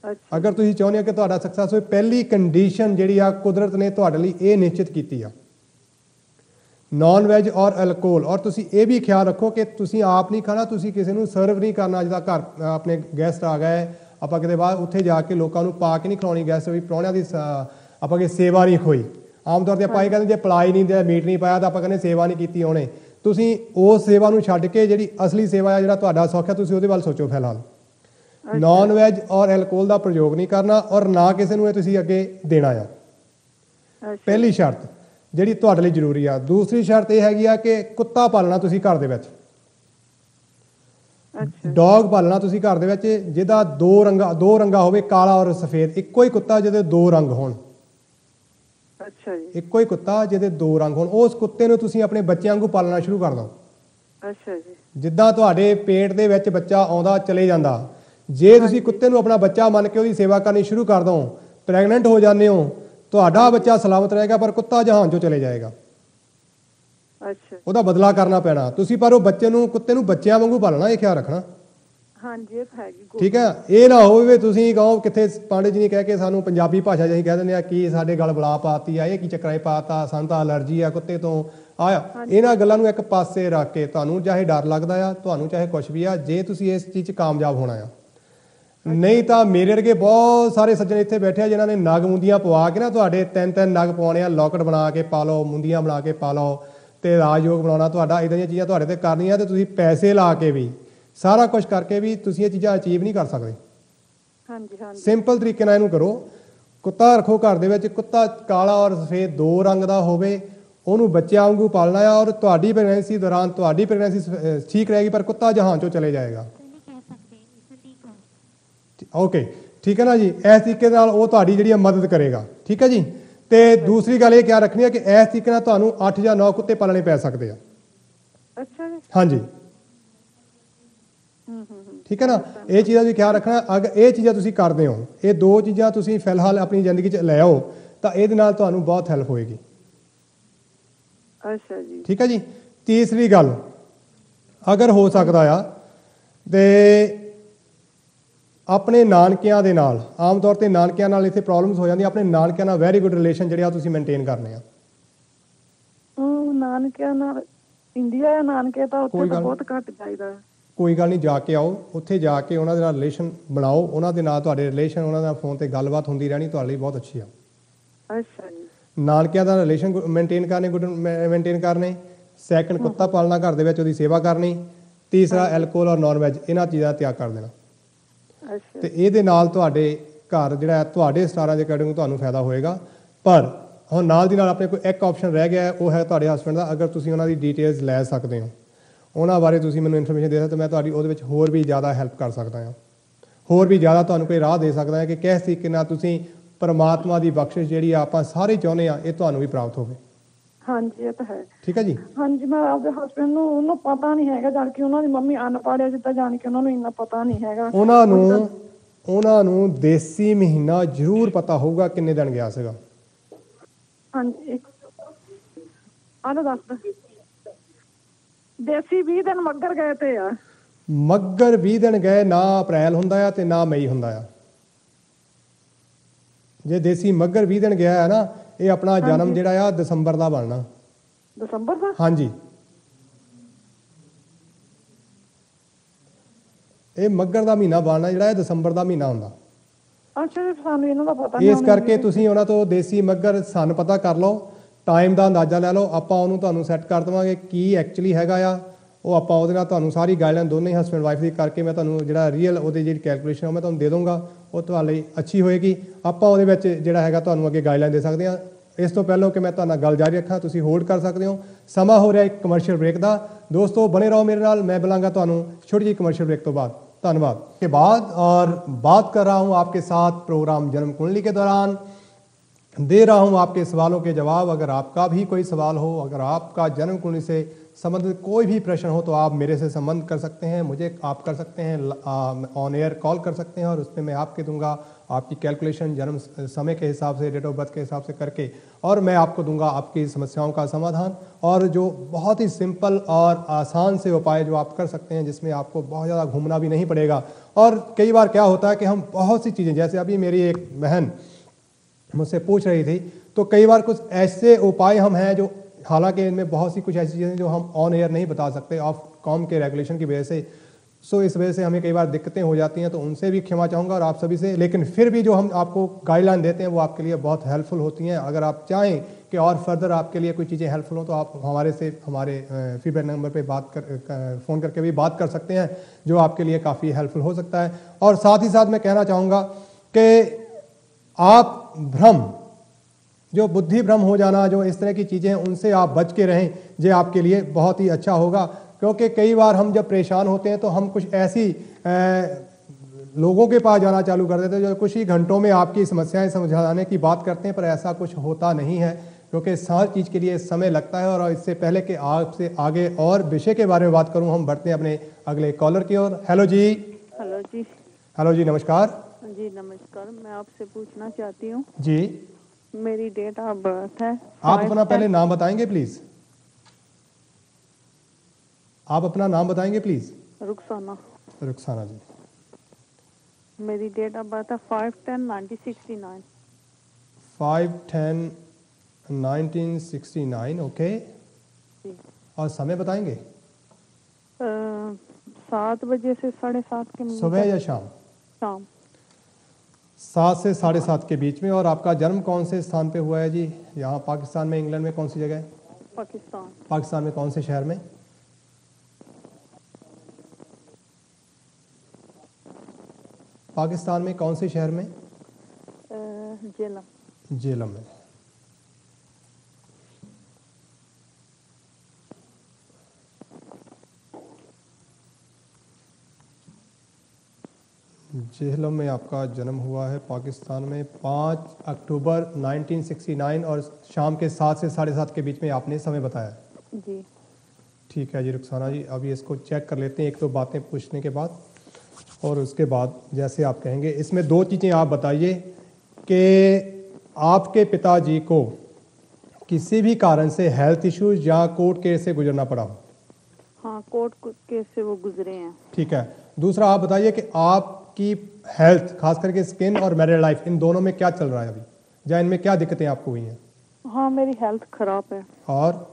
ਅੱਛਾ, ਅਗਰ ਤੁਸੀਂ ਚਾਹੁੰਦੇ ਹੋ ਕਿ ਤੁਹਾਡਾ ਸਕਸੈਸ ਹੋਵੇ, ਪਹਿਲੀ ਕੰਡੀਸ਼ਨ ਜਿਹੜੀ ਆ ਕੁਦਰਤ ਨੇ ਤੁਹਾਡੇ ਲਈ ਇਹ ਨਿਸ਼ਚਿਤ ਕੀਤੀ ਆ, ਨਾਨ ਵੈਜ ਔਰ ਐਲਕੋਹਲ। ਔਰ ਤੁਸੀਂ ਇਹ ਵੀ ਖਿਆਲ ਰੱਖੋ ਕਿ ਤੁਸੀਂ ਆਪ ਨਹੀਂ ਖਾਣਾ, ਤੁਸੀਂ ਕਿਸੇ ਨੂੰ ਸਰਵ ਨਹੀਂ ਕਰਨਾ। ਜਿੱਦਾਂ ਘਰ ਆਪਣੇ ਗੈਸਟ ਆ ਗਏ, ਆਪਾਂ ਕਿਤੇ ਬਾਹਰ ਉੱਥੇ ਜਾ ਕੇ ਲੋਕਾਂ ਨੂੰ ਪਾ ਕੇ ਨਹੀਂ ਖਿਲਾਉਣੀ ਗੈਸਟ ਵੀ, ਪ੍ਰਾਹੁਣਿਆਂ ਦੀ ਆਪਾਂ ਕਿ ਸੇਵਾ ਨਹੀਂ ਹੋਈ। ਆਮ ਤੌਰ ਤੇ ਆਪਾਂ ਇਹ ਕਹਿੰਦੇ ਜੇ ਪਲਾਈ ਨਹੀਂ ਦਿਆ, ਮੀਟ ਨਹੀਂ ਪਾਇਆ, ਤਾਂ ਆਪਾਂ ਕਹਿੰਦੇ ਸੇਵਾ ਨਹੀਂ ਕੀਤੀ ਉਹਨੇ। ਤੁਸੀਂ ਉਸ ਸੇਵਾ ਨੂੰ ਛੱਡ ਕੇ ਜਿਹੜੀ ਅਸਲੀ ਸੇਵਾ ਹੈ, ਜਿਹੜਾ ਤੁਹਾਡਾ ਸੁੱਖ ਹੈ, ਤੁਸੀਂ ਉਹਦੇ ਵੱਲ ਸੋਚੋ ਫਿਲਹਾਲ। ਨਾਨ ਵੈਜ ਔਰ ਐਲਕੋਹਲ ਦਾ ਪ੍ਰਯੋਗ ਨਹੀਂ ਕਰਨਾ ਔਰ ਨਾ ਕਿਸੇ ਨੂੰ ਇਹ ਤੁਸੀਂ ਅੱਗੇ ਦੇਣਾ ਆ। ਪਹਿਲੀ ਸ਼ਰਤ ਜਿਹੜੀ ਤੁਹਾਡੇ ਲਈ ਜ਼ਰੂਰੀ ਆ। ਦੂਸਰੀ ਸ਼ਰਤ ਇਹ ਹੈਗੀ ਆ ਕਿ ਕੁੱਤਾ ਪਾਲਣਾ ਤੁਸੀਂ ਘਰ ਦੇ ਵਿੱਚ, ਡੌਗ ਪਾਲਣਾ ਤੁਸੀਂ ਘਰ ਦੇ ਵਿੱਚ, ਜਿਹਦਾ ਦੋ ਰੰਗਾ ਹੋਵੇ, ਕਾਲਾ ਔਰ ਸਫੇਦ। ਇੱਕੋ ਹੀ ਕੁੱਤਾ ਜਿਹਦੇ 2 ਰੰਗ ਹੋਣ। ਅੱਛਾ ਜੀ, ਇੱਕੋ ਹੀ ਕੁੱਤਾ ਜਿਹਦੇ 2 ਰੰਗ ਹੋਣ। ਉਸ ਕੁੱਤੇ ਨੂੰ ਤੁਸੀਂ ਆਪਣੇ ਬੱਚਿਆਂ ਵਾਂਗੂ ਪਾਲਣਾ ਸ਼ੁਰੂ ਕਰ ਦਿਓ। ਅੱਛਾ ਜੀ, ਜਿੱਦਾਂ ਤੁਹਾਡੇ ਪੇਟ ਦੇ ਵਿੱਚ ਬੱਚਾ ਆਉਂਦਾ ਚਲੇ ਜਾਂਦਾ, ਜੇ ਤੁਸੀਂ ਕੁੱਤੇ ਨੂੰ ਆਪਣਾ ਬੱਚਾ ਮੰਨ ਕੇ ਉਹਦੀ ਸੇਵਾ ਕਰਨੀ ਸ਼ੁਰੂ ਕਰ ਦਿਓ, ਪ੍ਰੈਗਨੈਂਟ ਹੋ ਜਾਂਦੇ ਹੋ, ਤੁਹਾਡਾ ਬੱਚਾ ਸਲਾਮਤ ਰਹੇਗਾ, ਪਰ ਕੁੱਤਾ ਜਹਾਨ 'ਚੋਂ ਚਲੇ ਜਾਏਗਾ। ਅੱਛਾ, ਉਹਦਾ ਬਦਲਾ ਕਰਨਾ ਪੈਣਾ ਤੁਸੀਂ, ਪਰ ਉਹ ਕੁੱਤੇ ਨੂੰ ਬੱਚਿਆਂ ਵਾਂਗੂ ਪਾਲਣਾ, ਇਹ ਖਿਆਲ ਰੱਖਣਾ। ਹਾਂਜੀ, ਇਹ ਤਾਂ ਹੈਗੀ। ਠੀਕ ਹੈ, ਇਹ ਨਾ ਹੋਵੇ ਤੁਸੀਂ ਕਹੋ ਕਿੱਥੇ ਪਾਂਡੇ ਜੀ ਨੇ ਕਹਿ ਕੇ ਸਾਨੂੰ ਪੰਜਾਬੀ ਭਾਸ਼ਾ 'ਚ ਅਸੀਂ ਕਹਿ ਦਿੰਦੇ ਆ ਕੀ ਸਾਡੇ ਗਲ ਬਲਾ ਪਾਤੀ ਆ, ਇਹ ਕੀ ਚੱਕਰਾਂ ਪਾਤਾ, ਸਾਨੂੰ ਤਾਂ ਅਲਰਜੀ ਆ ਕੁੱਤੇ ਤੋਂ ਆਇਆ। ਇਹਨਾਂ ਗੱਲਾਂ ਨੂੰ ਇੱਕ ਪਾਸੇ ਰੱਖ ਕੇ, ਤੁਹਾਨੂੰ ਚਾਹੇ ਡਰ ਲੱਗਦਾ ਆ, ਤੁਹਾਨੂੰ ਚਾਹੇ ਕੁਛ ਵੀ ਆ, ਜੇ ਤੁਸੀਂ ਇਸ ਚੀਜ਼ 'ਚ ਕਾਮਯਾਬ ਹੋਣਾ ਆ। ਨਹੀਂ ਤਾਂ ਮੇਰੇ ਵਰਗੇ ਬਹੁਤ ਸਾਰੇ ਸੱਜਣ ਇੱਥੇ ਬੈਠੇ ਆ ਜਿਨ੍ਹਾਂ ਨੇ ਨਗ ਮੁੰਦੀਆਂ ਪਵਾ ਕੇ ਨਾ ਤੁਹਾਡੇ 3-3 ਨਗ ਪਵਾਉਣੇ ਆ, ਲੋਕਟ ਬਣਾ ਕੇ ਪਾ ਲਓ, ਮੁੰਦੀਆਂ ਬਣਾ ਕੇ ਪਾ ਲਓ ਤੇ ਰਾਜਯੋਗ ਬਣਾਉਣਾ ਤੁਹਾਡਾ, ਇਦਾਂ ਦੀਆਂ ਚੀਜ਼ਾਂ ਤੁਹਾਡੇ ਤੇ ਕਰਨੀਆਂ ਤੇ ਤੁਸੀਂ ਪੈਸੇ ਲਾ ਕੇ ਵੀ ਸਾਰਾ ਕੁਝ ਕਰਕੇ ਵੀ ਤੁਸੀਂ ਇਹ ਚੀਜ਼ਾਂ ਅਚੀਵ ਨਹੀਂ ਕਰ ਸਕਦੇ। ਹਾਂਜੀ ਹਾਂਜੀ, ਸਿੰਪਲ ਤਰੀਕੇ ਨਾਲ ਇਹਨੂੰ ਕਰੋ। ਕੁੱਤਾ ਰੱਖੋ ਘਰ ਦੇ ਵਿੱਚ, ਕੁੱਤਾ ਕਾਲਾ ਔਰ ਸਫੇਦ 2 ਰੰਗ ਦਾ ਹੋਵੇ, ਉਹਨੂੰ ਬੱਚਿਆਂ ਵਾਂਗੂ ਪਾਲਣਾ ਆ ਔਰ ਤੁਹਾਡੀ ਪ੍ਰੈਗਨੈਂਸੀ ਦੌਰਾਨ ਤੁਹਾਡੀ ਪ੍ਰੈਗਨੈਂਸੀ ਠੀਕ ਰਹੇਗੀ, ਪਰ ਕੁੱਤਾ ਜਹਾਨ 'ਚੋਂ ਚਲੇ ਜਾਏਗਾ। ਓਕੇ, ਠੀਕ ਹੈ ਨਾ ਜੀ। ਇਸ ਤਰੀਕੇ ਨਾਲ ਉਹ ਤੁਹਾਡੀ ਜਿਹੜੀ ਮਦਦ ਕਰੇਗਾ। ਠੀਕ ਹੈ ਜੀ। ਤੇ ਦੂਸਰੀ ਗੱਲ ਇਹ ਕਿਆ ਰੱਖਣੀ ਹੈ ਕਿ ਇਸ ਤਰੀਕੇ ਨਾਲ ਤੁਹਾਨੂੰ 8 ਜਾਂ 9 ਕੁੱਤੇ ਪਾਲਣੇ ਪੈ ਸਕਦੇ ਆ। ਅੱਛਾ ਜੀ, ਹਾਂਜੀ, ਠੀਕ ਹੈ ਨਾ। ਇਹ ਚੀਜ਼ਾਂ ਵੀ ਖਿਆਲ ਰੱਖਣਾ। ਅਗਰ ਇਹ ਚੀਜ਼ਾਂ ਤੁਸੀਂ ਕਰਦੇ ਹੋ, ਇਹ 2 ਚੀਜ਼ਾਂ ਤੁਸੀਂ ਫਿਲਹਾਲ ਆਪਣੀ ਜ਼ਿੰਦਗੀ 'ਚ ਲੈ ਆਓ, ਤਾਂ ਇਹਦੇ ਨਾਲ ਤੁਹਾਨੂੰ ਬਹੁਤ ਹੈਲਪ ਹੋਏਗੀ। ਅੱਛਾ ਜੀ, ਠੀਕ ਹੈ ਜੀ। ਤੀਸਰੀ ਗੱਲ, ਅਗਰ ਹੋ ਸਕਦਾ ਆ ਤੇ ਆਪਣੇ ਨਾਨਕਿਆਂ ਦੇ ਨਾਲ, ਆਮ ਤੌਰ ਤੇ ਨਾਨਕਿਆਂ ਨਾਲ ਇੱਥੇ ਪ੍ਰੋਬਲਮਸ ਹੋ ਜਾਂਦੀਆਂ, ਆਪਣੇ ਨਾਨਕਿਆਂ ਨਾਲ ਵੈਰੀ ਗੁੱਡ ਰਿਲੇਸ਼ਨ ਜਿਹੜੇ ਆ ਤੁਸੀਂ ਮੇਨਟੇਨ ਕਰਨੇ ਆ। ਨਾਨਕਿਆਂ ਨਾਲ ਇੰਡੀਆ ਜਾਂ ਨਾਨਕੇ ਤਾਂ ਉੱਥੇ ਤਾਂ ਬਹੁਤ ਘੱਟ ਜਾਈਦਾ। ਕੋਈ ਗੱਲ ਨਹੀਂ, ਜਾ ਕੇ ਆਓ, ਉੱਥੇ ਜਾ ਕੇ ਉਹਨਾਂ ਦੇ ਨਾਲ ਰਿਲੇਸ਼ਨ ਬਣਾਓ, ਉਹਨਾਂ ਦੇ ਨਾਲ ਤੁਹਾਡੇ ਰਿਲੇਸ਼ਨ, ਉਹਨਾਂ ਦਾ ਫੋਨ ਤੇ ਗੱਲਬਾਤ ਹੁੰਦੀ ਰਹਿਣੀ, ਤੁਹਾਡੇ ਲਈ ਬਹੁਤ ਅੱਛੀ ਆ। ਅੱਛਾ ਜੀ, ਨਾਨਕਿਆਂ ਦਾ ਰਿਲੇਸ਼ਨ ਮੇਨਟੇਨ ਕਰਨੇ। ਸੈਕੰਡ, ਕੁੱਤਾ ਪਾਲਣਾ ਘਰ ਦੇ ਵਿੱਚ, ਉਹਦੀ ਸੇਵਾ ਕਰਨੀ। ਤੀਸਰਾ, ਐਲਕੋਹਲ ਔਰ ਨਾਨ ਵੈਜ, ਇਹਨਾਂ ਚੀਜ਼ਾਂ ਦਾ ਤਿਆਗ ਕਰ ਦੇਣਾ। ਤੇ ਇਹਦੇ ਨਾਲ ਤੁਹਾਡੇ ਘਰ ਜਿਹੜਾ ਤੁਹਾਡੇ ਸਟਾਰਾਂ ਦੇ ਅਕੋਰਡਿੰਗ ਤੁਹਾਨੂੰ ਫਾਇਦਾ ਹੋਏਗਾ। ਪਰ ਹੁਣ ਨਾਲ ਦੀ ਨਾਲ ਆਪਣੇ ਕੋਲ ਇੱਕ ਆਪਸ਼ਨ ਰਹਿ ਗਿਆ, ਉਹ ਹੈ ਤੁਹਾਡੇ ਹਸਬੈਂਡ ਦਾ। ਅਗਰ ਤੁਸੀਂ ਉਹਨਾਂ ਦੀ ਡਿਟੇਲਸ ਲੈ ਸਕਦੇ ਹੋ, ਉਹਨਾਂ ਬਾਰੇ ਤੁਸੀਂ ਮੈਨੂੰ ਇਨਫੋਰਮੇਸ਼ਨ ਦੇ ਸਕਦੇ, ਤਾਂ ਮੈਂ ਤੁਹਾਡੀ ਉਹਦੇ ਵਿੱਚ ਹੋਰ ਵੀ ਜ਼ਿਆਦਾ ਹੈਲਪ ਕਰ ਸਕਦਾ ਹਾਂ, ਹੋਰ ਵੀ ਜ਼ਿਆਦਾ ਤੁਹਾਨੂੰ ਕੋਈ ਰਾਹ ਦੇ ਸਕਦਾ ਹਾਂ ਕਿ ਕਿਸ ਤਰੀਕੇ ਨਾਲ ਤੁਸੀਂ ਪਰਮਾਤਮਾ ਦੀ ਬਖਸ਼ਿਸ਼ ਜਿਹੜੀ ਆਪਾਂ ਸਾਰੇ ਚਾਹੁੰਦੇ ਆ, ਇਹ ਤੁਹਾਨੂੰ ਵੀ ਪ੍ਰਾਪਤ ਹੋਵੇ। ਹਾਂਜੀ, ਇਹ ਤਾਂ ਹੈ। ਠੀਕ ਹੈ ਜੀ। ਹਾਂਜੀ, ਮੈਂ ਆਪਦੇ ਹਸਬੈਂਡ ਨੂੰ, ਉਹਨੂੰ ਪਤਾ ਨਹੀਂ ਹੈਗਾ, ਜਾਣ ਕੇ ਉਹਨਾਂ ਦੀ ਮੰਮੀ ਅਨਪੜ੍ਹ ਹੈ, ਜਿੱਦਾਂ ਜਾਣ ਕੇ ਉਹਨਾਂ ਨੂੰ ਇੰਨਾ ਪਤਾ ਨਹੀਂ ਹੈਗਾ। ਉਹਨਾਂ ਨੂੰ ਦੇਸੀ ਮਹੀਨਾ ਜ਼ਰੂਰ ਪਤਾ ਹੋਊਗਾ ਕਿੰਨੇ ਦਿਨ ਗਿਆ ਸੀਗਾ। ਹਾਂਜੀ, ਆਲੋ ਦੱਸ, ਦੇਸੀ 20 ਦਿਨ ਮੱਘਰ ਗਏ ਤੇ ਆ। ਮੱਘਰ 20 ਦਿਨ ਗਏ, ਨਾ ਅਪ੍ਰੈਲ ਹੁੰਦਾ ਆ ਤੇ ਨਾ ਮਈ ਹੁੰਦਾ ਆ। ਜੇ ਦੇਸੀ ਮੱਘਰ 20 ਦਿਨ ਗਿਆ ਹੈ ਨਾ, ਇਹ ਆਪਣਾ ਜਨਮ ਜਿਹੜਾ ਆ ਦਸੰਬਰ ਦਾ ਬਣਨਾ। ਦਸੰਬਰ ਦਾ? ਹਾਂਜੀ, ਇਹ ਮੱਘਰ ਦਾ ਮਹੀਨਾ ਬਣਨਾ ਜਿਹੜਾ ਹੈ ਦਸੰਬਰ ਦਾ ਮਹੀਨਾ ਹੁੰਦਾ। ਅੱਛਾ ਜੀ, ਸਾਨੂੰ ਇਹਨਾਂ ਦਾ ਪਤਾ ਨਹੀਂ। ਇਸ ਕਰਕੇ ਤੁਸੀਂ ਉਹਨਾਂ ਤੋਂ ਦੇਸੀ ਮੱਘਰ ਸਨ ਪਤਾ ਕਰ ਲਓ, ਟਾਈਮ ਦਾ ਅੰਦਾਜ਼ਾ ਲੈ ਲਓ। ਆਪਾਂ ਉਹਨੂੰ ਤੁਹਾਨੂੰ ਸੈੱਟ ਕਰ ਦੇਵਾਂਗੇ ਕੀ ਐਕਚੁਅਲੀ ਹੈਗਾ ਆ, ਉਹ ਆਪਾਂ ਉਹਦੇ ਨਾਲ ਤੁਹਾਨੂੰ ਸਾਰੀ ਗਾਈਡਲਾਈਨ ਦੋਨੇ ਹਸਬੈਂਡ ਵਾਈਫ ਦੀ ਕਰਕੇ ਮੈਂ ਤੁਹਾਨੂੰ ਜਿਹੜਾ ਰੀਅਲ ਉਹਦੀ ਜਿਹੜੀ ਕੈਲਕੂਲੇਸ਼ਨ ਉਹ ਮੈਂ ਤੁਹਾਨੂੰ ਦੇ ਦੂੰਗਾ, ਉਹ ਤੁਹਾਡੇ ਲਈ ਅੱਛੀ ਹੋਏਗੀ। ਆਪਾਂ ਉਹਦੇ ਵਿੱਚ ਜਿਹੜਾ ਹੈਗਾ ਤੁਹਾਨੂੰ ਅੱਗੇ ਗਾਈਡਲਾਈਨ ਦੇ ਸਕਦੇ ਹਾਂ। ਇਸ ਤੋਂ ਪਹਿਲਾਂ ਕਿ ਮੈਂ ਤੁਹਾਡੇ ਨਾਲ ਗੱਲ ਜਾਰੀ ਰੱਖਾਂ, ਤੁਸੀਂ ਹੋਲਡ ਕਰ ਸਕਦੇ ਹੋ। ਸਮਾਂ ਹੋ ਰਿਹਾ ਇੱਕ ਕਮਰਸ਼ੀਅਲ ਬ੍ਰੇਕ ਦਾ। ਦੋਸਤੋ ਬਣੇ ਰਹੋ ਮੇਰੇ ਨਾਲ, मैं बुलाऊंगा ਤੁਹਾਨੂੰ छोटी जी कमर्शियल ब्रेक तो बाद। धन्यवाद के बाद और बात कर रहा हूं आपके साथ प्रोग्राम जन्म कुंडली के दौरान दे रहा हूं आपके सवालों के जवाब। अगर आपका भी कोई सवाल हो, अगर आपका जन्म कुंडली से संबंधित कोई भी प्रश्न हो तो आप मेरे से संबंध कर सकते हैं, मुझे आप कर सकते हैं, ऑन एयर कॉल कर सकते हैं और उसमें मैं आपके दूंगा आपकी कैलकुलेशन जन्म समय के हिसाब से, डेट ऑफ बर्थ के हिसाब से करके, और मैं आपको दूंगा आपकी समस्याओं का समाधान। और जो बहुत ही सिंपल और आसान से उपाय जो आप कर सकते हैं, जिसमें आपको बहुत ज़्यादा घूमना भी नहीं पड़ेगा। और कई बार क्या होता है कि हम बहुत सी चीज़ें, जैसे अभी मेरी एक बहन मुझसे पूछ रही थी, तो कई बार कुछ ऐसे उपाय हम हैं जो, हालांकि इनमें बहुत सी कुछ ऐसी चीज़ें जो हम ऑन एयर नहीं बता सकते ऑफ कॉम के रेगुलेशन की वजह से, सो इस वजह से हमें कई बार दिक्कतें हो जाती हैं, तो उनसे भी क्षमा चाहूँगा और आप सभी से। लेकिन फिर भी जो हम आपको गाइडलाइन देते हैं वो आपके लिए बहुत हेल्पफुल होती हैं। अगर आप चाहें कि और फर्दर आपके लिए कोई चीज़ें हेल्पफुल हो तो आप हमारे फीडबैक नंबर पे फ़ोन करके भी बात कर सकते हैं, जो आपके लिए काफ़ी हेल्पफुल हो सकता है। और साथ ही साथ मैं कहना चाहूँगा कि आप जो बुद्धि भ्रम हो जाना, जो इस तरह की चीज़ें हैं, उनसे आप बच के रहें, ये आपके लिए बहुत ही अच्छा होगा। क्योंकि कई बार हम जब परेशान होते हैं तो हम कुछ ऐसी लोगों के पास जाना चालू कर देते हैं जो कुछ ही घंटों में आपकी समस्याएं समझाने की बात करते हैं, पर ऐसा कुछ होता नहीं है, क्योंकि हर चीज़ के लिए समय लगता है। और इससे पहले कि आपसे आगे और विषय के बारे में बात करूं, हम बढ़ते हैं अपने अगले कॉलर की ओर। हेलो जी। हेलो जी। हेलो जी, नमस्कार जी नमस्कार। मैं आपसे पूछना चाहती हूँ, जी। मेरी डेट ऑफ बर्थ है आप अपना पहले नाम बताएंगे प्लीज? आप अपना नाम बताएंगे प्लीज? रुखसाना। रुखसाना जी। मेरी डेट ऑफ बर्थ है 5/10/1969। 5/10/1969। ओके। जी। और समय बताएंगे? 7 बजे से 7:30 के सुबह या शाम? शाम। 7 से 7:30 के बीच में। और आपका जन्म कौन से स्थान पे हुआ है जी? यहाँ पाकिस्तान में, इंग्लैंड में, कौन सी जगह? पाकिस्तान। पाकिस्तान में कौन से शहर में? पाकिस्तान में कौन से शहर में? झेलम। झेलम में। झेलम में आपका जन्म हुआ है, पाकिस्तान में 5 अक्टूबर 1969 और शाम के 7 से 7:30 के बीच में आपने समय बताया। जी ठीक है जी रुखसाना जी, अभी इसको चेक कर लेते हैं एक दो बातें पूछने के बाद, और उसके बाद जैसे आप कहेंगे। इसमें दो चीज़ें आप बताइए कि आपके पिताजी को किसी भी कारण से हेल्थ इश्यूज या कोर्ट केस से गुजरना पड़ा हो? हाँ, कोर्ट केस से वो गुजरे हैं। ठीक है। दूसरा आप बताइए कि आपकी हेल्थ, खास करके स्किन और मैरिड लाइफ, इन दोनों में क्या चल रहा है अभी, या इनमें क्या दिक्कतें आपको हुई हैं? हाँ, मेरी हेल्थ खराब है। और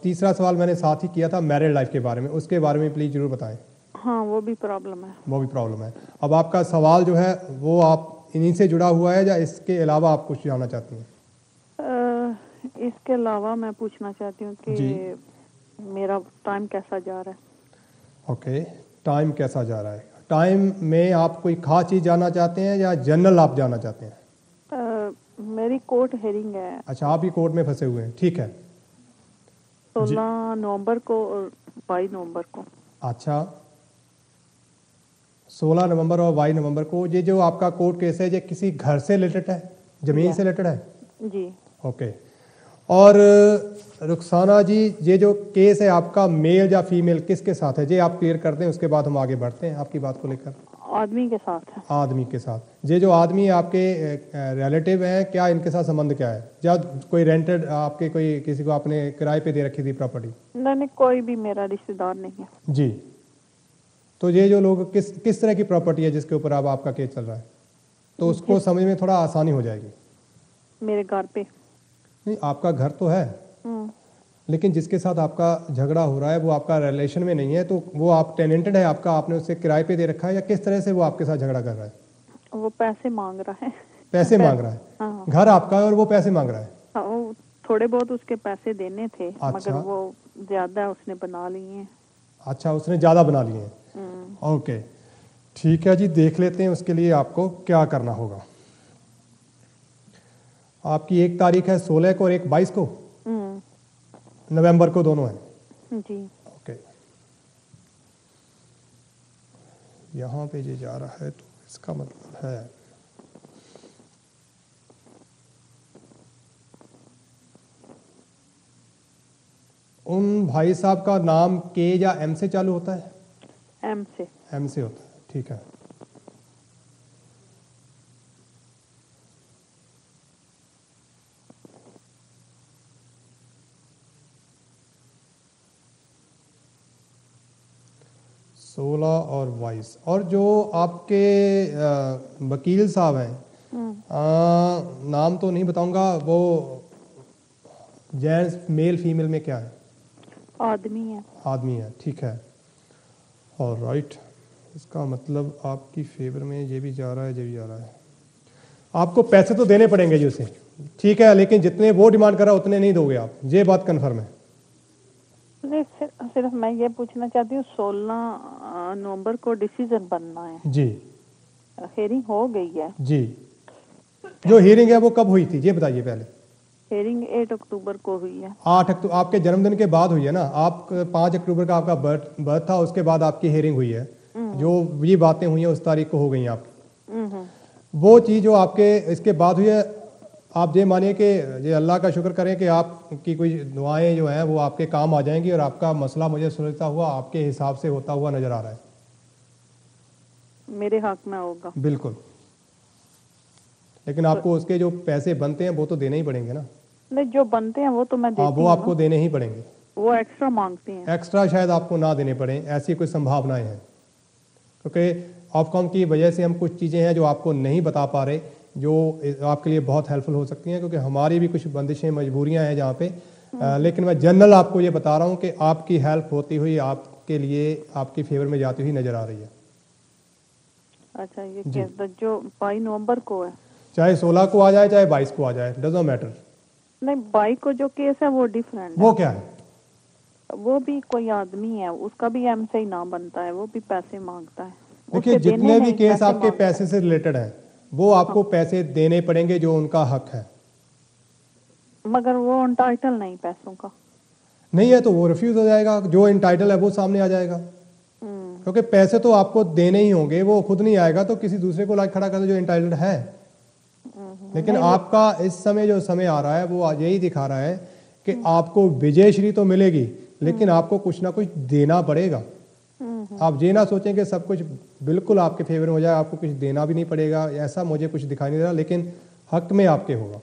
तीसरा सवाल मैंने साथ ही किया था मैरिड लाइफ के बारे में, उसके बारे में प्लीज जरूर बताएं। हाँ, वो भी प्रॉब्लम है। वो भी प्रॉब्लम है। अब आपका सवाल जो है वो आप इन्हीं से जुड़ा हुआ है या इसके अलावा आप कुछ जानना चाहती हैं? इसके अलावा मैं पूछना चाहती हूँ कि मेरा टाइम कैसा जा रहा है। ओके, टाइम कैसा जा रहा है? टाइम में आप कोई खास चीज़ जानना चाहते हैं या जनरल आप जानना चाहते हैं? मेरी कोर्ट हेयरिंग है। अच्छा, आप ही कोर्ट में फंसे हुए हैं। ठीक है। 16 नवंबर को और 22 नवंबर को। अच्छा, 16 नवंबर और 22 नवंबर को। ये जो आपका कोर्ट केस है, ये किसी घर से रिलेटेड है, जमीन से रिलेटेड है? जी। ओके। और रुखसाना जी, ये जो केस है आपका मेल या फीमेल किसके साथ है, ये आप क्लियर कर दें, उसके बाद हम आगे बढ़ते हैं आपकी बात को लेकर। आदमी के साथ है। आदमी के साथ। ये जो आदमी आपके रिलेटिव हैं, क्या इनके साथ संबंध क्या है? या कोई रेंटेड, आपके कोई किसी को आपने किराए पे दे रखी थी प्रॉपर्टी? नहीं, कोई भी मेरा रिश्तेदार नहीं है। जी। तो ये जो लोग किस तरह की प्रॉपर्टी है जिसके ऊपर अब आपका केस चल रहा है, तो उसको समझ में थोड़ा आसानी हो जाएगी। मेरे घर पे। नहीं, आपका घर तो है, लेकिन जिसके साथ आपका झगड़ा हो रहा है वो आपका रिलेशन में नहीं है, तो वो आप टेनेंटेड है आपका, आपने उसे किराए पे दे रखा है, या किस तरह से वो आपके साथ झगड़ा कर रहा है? वो पैसे मांग रहा है। पैसे मांग रहा है? हाँ। घर आपका है और वो पैसे मांग रहा है? हाँ, वो थोड़े बहुत उसके पैसे देने थे। अच्छा। मगर वो ज्यादा उसने बना लिए हैं। अच्छा, उसने ज़्यादा बना लिए हैं। ओके, ठीक है जी, देख लेते हैं उसके लिए आपको क्या करना होगा। आपकी एक तारीख है 16 को और एक 22 को, नवंबर को, दोनों हैं जी। ओके। यहाँ पे ये जा रहा है तो इसका मतलब है उन भाई साहब का नाम के या एम से चालू होता है? एम से। एम से होता है, ठीक है। सोलह और 22। और जो आपके वकील साहब हैं, नाम तो नहीं बताऊंगा, वो जेंट्स मेल फीमेल में क्या है? आदमी है। आदमी है, ठीक है। और राइट, इसका मतलब आपकी फेवर में ये भी जा रहा है, ये भी जा रहा है। आपको पैसे तो देने पड़ेंगे जी उसे, ठीक है, लेकिन जितने वो डिमांड कर रहा है उतने नहीं दोगे आप, ये बात कन्फर्म है? नहीं, सिर्फ मैं ये पूछना चाहती हूँ, 16 नवंबर को डिसीजन बनना है जी। हेयरिंग हो गई है जी, जो हियरिंग है वो कब हुई थी ये बताइए पहले। हेयरिंग 8 अक्टूबर को हुई है। 8 अक्टूबर आपके जन्मदिन के बाद हुई है ना? आप 5 अक्टूबर का आपका बर्थ था, उसके बाद आपकी हियरिंग हुई है। जो ये बातें हुई हैं उस तारीख को हो गई आपकी। वो चीज़ जो आपके इसके बाद हुई है, आप ये मानिए कि ये अल्लाह का शुक्र करें कि आपकी कोई दुआएं जो हैं वो आपके काम आ जाएंगी और आपका मसला मुझे सुलझता हुआ आपके हिसाब से होता हुआ नजर आ रहा है। मेरे हक में होगा बिल्कुल, लेकिन आपको उसके जो पैसे बनते हैं वो तो देने ही पड़ेंगे ना? नहीं, जो बनते हैं वो तो मैं देती हाँ, वो हूँ आपको ना। देने ही पड़ेंगे। वो एक्स्ट्रा मांगते हैं। एक्स्ट्रा शायद आपको ना देने पड़े, ऐसी कोई संभावनाएं हैं, क्योंकि ऑफकॉम की वजह से हम कुछ चीज़ें हैं जो आपको नहीं बता पा रहे, जो आपके लिए बहुत हेल्पफुल हो सकती हैं, क्योंकि हमारी भी कुछ बंदिशें मजबूरियां हैं जहाँ पे लेकिन मैं जनरल आपको ये बता रहा हूँ कि आपकी हेल्प होती हुई आपके लिए आपकी फेवर में जाती हुई नजर आ रही है। अच्छा, ये केस जो 22 नवंबर को है, चाहे 16 को आ जाए चाहे 22 को आ जाए, डजंट मैटर। नहीं 22 को जो केस है वो डिफरेंट वो है। क्या है? वो भी कोई आदमी है, उसका भी एम से ही नाम बनता है, वो भी पैसे मांगता है। देखिए, उसके जितने देने भी नहीं, केस आपके मांगता पैसे से रिलेटेड हैं वो आपको पैसे देने पड़ेंगे, जो उनका हक है। है। मगर वो एंटाइटल नहीं पैसों का। नहीं है तो वो रिफ्यूज हो जाएगा, जो इंटाइटल है वो सामने आ जाएगा, क्योंकि पैसे तो आपको देने ही होंगे, वो खुद नहीं आएगा तो किसी दूसरे को लाइक खड़ा कर दो जो इंटाइटल्ड है। लेकिन आपका इस समय जो समय आ रहा है वो आज यही दिखा रहा है कि आपको विजयश्री तो मिलेगी, लेकिन आपको कुछ ना कुछ देना पड़ेगा। आप ये ना सोचें कि सब कुछ बिल्कुल आपके फेवर में हो जाए, आपको कुछ देना भी नहीं पड़ेगा, ऐसा मुझे कुछ दिखाई नहीं दे रहा, लेकिन हक में आपके होगा।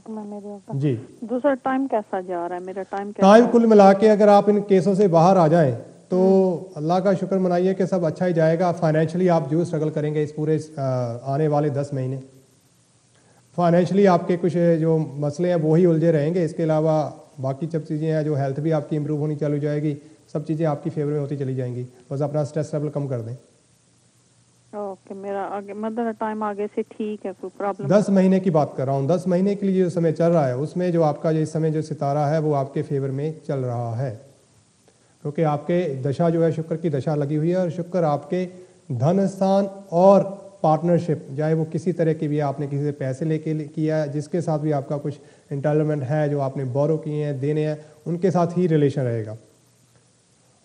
मेरे जी। दूसरा टाइम कैसा जा रहा है? मेरा टाइम कैसा टाइम कुल मिला के अगर आप इन केसों से बाहर आ जाएं तो अल्लाह का शुक्र मनाइए कि सब अच्छा ही जाएगा। फाइनेंशियली आप जो स्ट्रगल करेंगे इस पूरे आने वाले 10 महीने, फाइनेंशियली आपके कुछ जो मसले हैं वो ही उलझे रहेंगे। इसके अलावा बाकी सब चीज़ें हैं, जो हेल्थ भी आपकी इंप्रूव होनी चालू जाएगी, सब चीज़ें आपकी फेवर में होती चली जाएंगी। बस अपना स्ट्रेस लेवल कम कर दें। ओके, मेरा आगे मतलब टाइम आगे से ठीक है, कोई प्रॉब्लम 10 महीने की बात कर रहा हूँ, 10 महीने के लिए जो समय चल रहा है उसमें जो आपका इस समय जो सितारा है वो आपके फेवर में चल रहा है, क्योंकि आपके दशा जो है शुक्र की दशा लगी हुई है, और शुक्र आपके धन स्थान और पार्टनरशिप, चाहे वो किसी तरह की भी है, आपने किसी से पैसे लेके किया है, जिसके साथ भी आपका कुछ इंटरमेंट है, जो आपने बोरो किए हैं, देने हैं, उनके साथ ही रिलेशन रहेगा।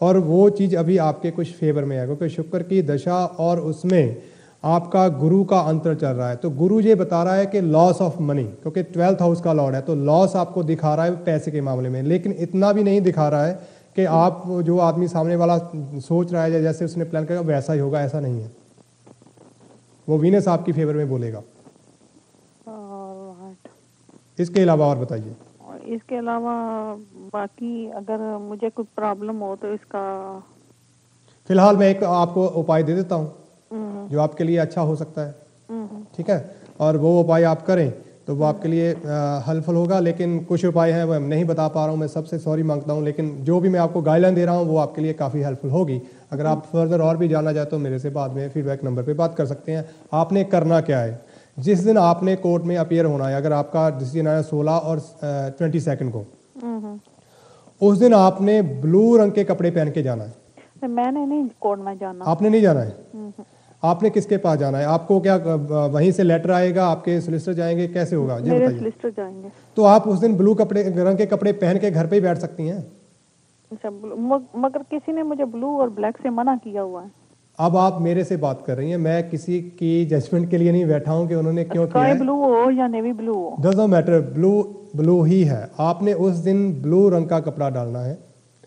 और वो चीज़ अभी आपके कुछ फेवर में है, क्योंकि शुक्र की दशा और उसमें आपका गुरु का अंतर चल रहा है। तो गुरु ये बता रहा है कि लॉस ऑफ मनी, क्योंकि 12th हाउस का लॉर्ड है, तो लॉस आपको दिखा रहा है पैसे के मामले में, लेकिन इतना भी नहीं दिखा रहा है कि आप जो आदमी सामने वाला सोच रहा है जैसे उसने प्लान किया वैसा ही होगा, ऐसा नहीं है। वो वीनस आपकी फेवर में बोलेगा। इसके अलावा और बताइए। इसके अलावा बाकी अगर मुझे कुछ प्रॉब्लम हो तो इसका फिलहाल मैं एक आपको उपाय दे देता हूँ जो आपके लिए अच्छा हो सकता है, ठीक है, और वो उपाय आप करें तो वो आपके लिए हेल्पफुल होगा। लेकिन कुछ उपाय हैं वो मैं नहीं बता पा रहा हूँ, मैं सबसे सॉरी मांगता हूँ, लेकिन जो भी मैं आपको गाइडलाइन दे रहा हूँ वो आपके लिए काफ़ी हेल्पफुल होगी। अगर आप फर्दर और भी जानना चाहते हो मेरे से बाद में फीडबैक नंबर पे बात कर सकते हैं। आपने करना क्या है, जिस दिन आपने कोर्ट में अपीयर होना है, अगर आपका डिसीजन आया 16 और 22 को, उस दिन आपने ब्लू रंग के कपड़े पहन के जाना है। मैंने नहीं कोर्ट में जाना। आपने नहीं जाना है? आपने किसके पास जाना है? आपको क्या वहीं से लेटर आएगा, आपके सोलिसिटर जाएंगे, कैसे होगा ये मेरे बताइए। सोलिसिटर जाएंगे। तो आप उस दिन ब्लू कपड़े रंग के कपड़े पहन के घर पे ही बैठ सकती हैं। अच्छा, मगर किसी ने मुझे ब्लू और ब्लैक से मना किया हुआ है। अब आप मेरे से बात कर रही हैं, मैं किसी की जजमेंट के लिए नहीं बैठा हूं कि उन्होंने क्यों किया स्काई है। ब्लू हो या नेवी ब्लू हो, डजंट मैटर, ब्लू ब्लू ही है। आपने उस दिन ब्लू रंग का कपड़ा डालना है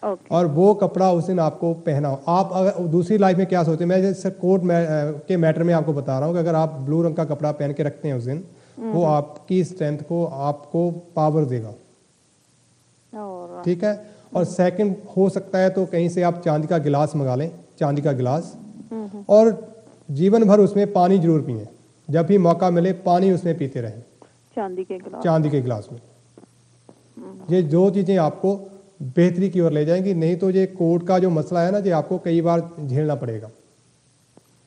ओके और वो कपड़ा उस दिन आपको पहना हो। आप अगर दूसरी लाइफ में क्या सोचते हैं, मैं जैसे कोट के मैटर में आपको बता रहा हूँ कि अगर आप ब्लू रंग का कपड़ा पहन के रखते हैं उस दिन, वो आपकी स्ट्रेंथ को, आपको पावर देगा, और ठीक है। और सेकंड हो सकता है तो कहीं से आप चांदी का गिलास मंगा लें, चांदी का गिलास, और जीवन भर उसमें पानी जरूर पिए। जब भी मौका मिले पानी उसमें पीते रहें, चांदी के गिलास। चांदी के गिलास में। ये दो चीज़ें आपको बेहतरी की ओर ले जाएंगी। नहीं तो ये कोर्ट का जो मसला है ना, ये आपको कई बार झेलना पड़ेगा।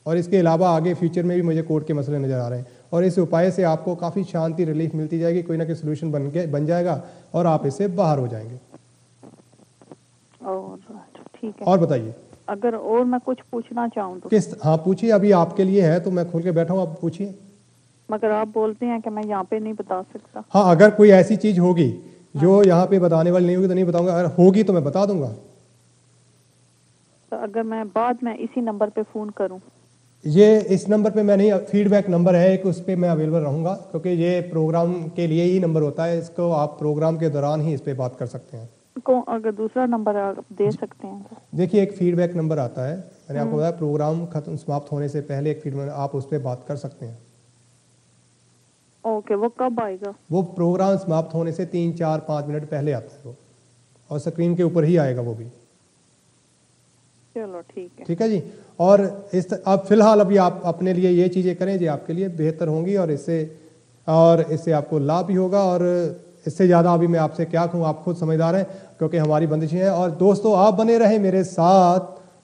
और इसके अलावा आगे फ्यूचर में भी मुझे कोर्ट के मसले नज़र आ रहे हैं, और इस उपाय से आपको काफ़ी शांति, रिलीफ मिलती जाएगी। कोई ना कोई सोल्यूशन बन जाएगा और आप इससे बाहर हो जाएंगे। और ठीक है। और बताइए, अगर और मैं कुछ पूछना चाहूँ तो? किस, हाँ पूछिए, अभी आपके लिए है तो मैं खोल के बैठा हूँ, आप पूछिए। मगर आप बोलते हैं कि मैं यहाँ पे नहीं बता सकता। हाँ, अगर कोई ऐसी चीज़ होगी जो यहाँ पे बताने वाली नहीं होगी तो नहीं बताऊंगा, अगर होगी तो मैं बता दूंगा। तो अगर मैं बाद में इसी नंबर पे फ़ोन करूँ? ये इस नंबर पे मैं नहीं, फीडबैक नंबर है एक, उस पर मैं अवेलेबल रहूँगा, क्योंकि ये प्रोग्राम के लिए ही नंबर होता है। इसको आप प्रोग्राम के दौरान ही इस पर बात कर सकते हैं। अगर दूसरा नंबर आप दे सकते हैं तो? देखिए, एक फीडबैक नंबर आता है, मैंने आपको बताया प्रोग्राम खत्म समाप्त होने से पहले एक फीडबैक, आप उस पर बात कर सकते हैं। ओके, वो कब आएगा? वो प्रोग्राम समाप्त होने से 3, 4, 5 मिनट पहले आता है वो, और स्क्रीन के ऊपर ही आएगा वो भी। चलो ठीक है। ठीक है जी। और अब फिलहाल अभी आप अपने लिए ये चीज़ें करें जो आपके लिए बेहतर होंगी, और इससे आपको लाभ भी होगा। और इससे ज़्यादा अभी मैं आपसे क्या कहूँ, आप खुद समझदार हैं, क्योंकि हमारी बंदिशें हैं। और दोस्तों, आप बने रहें मेरे साथ।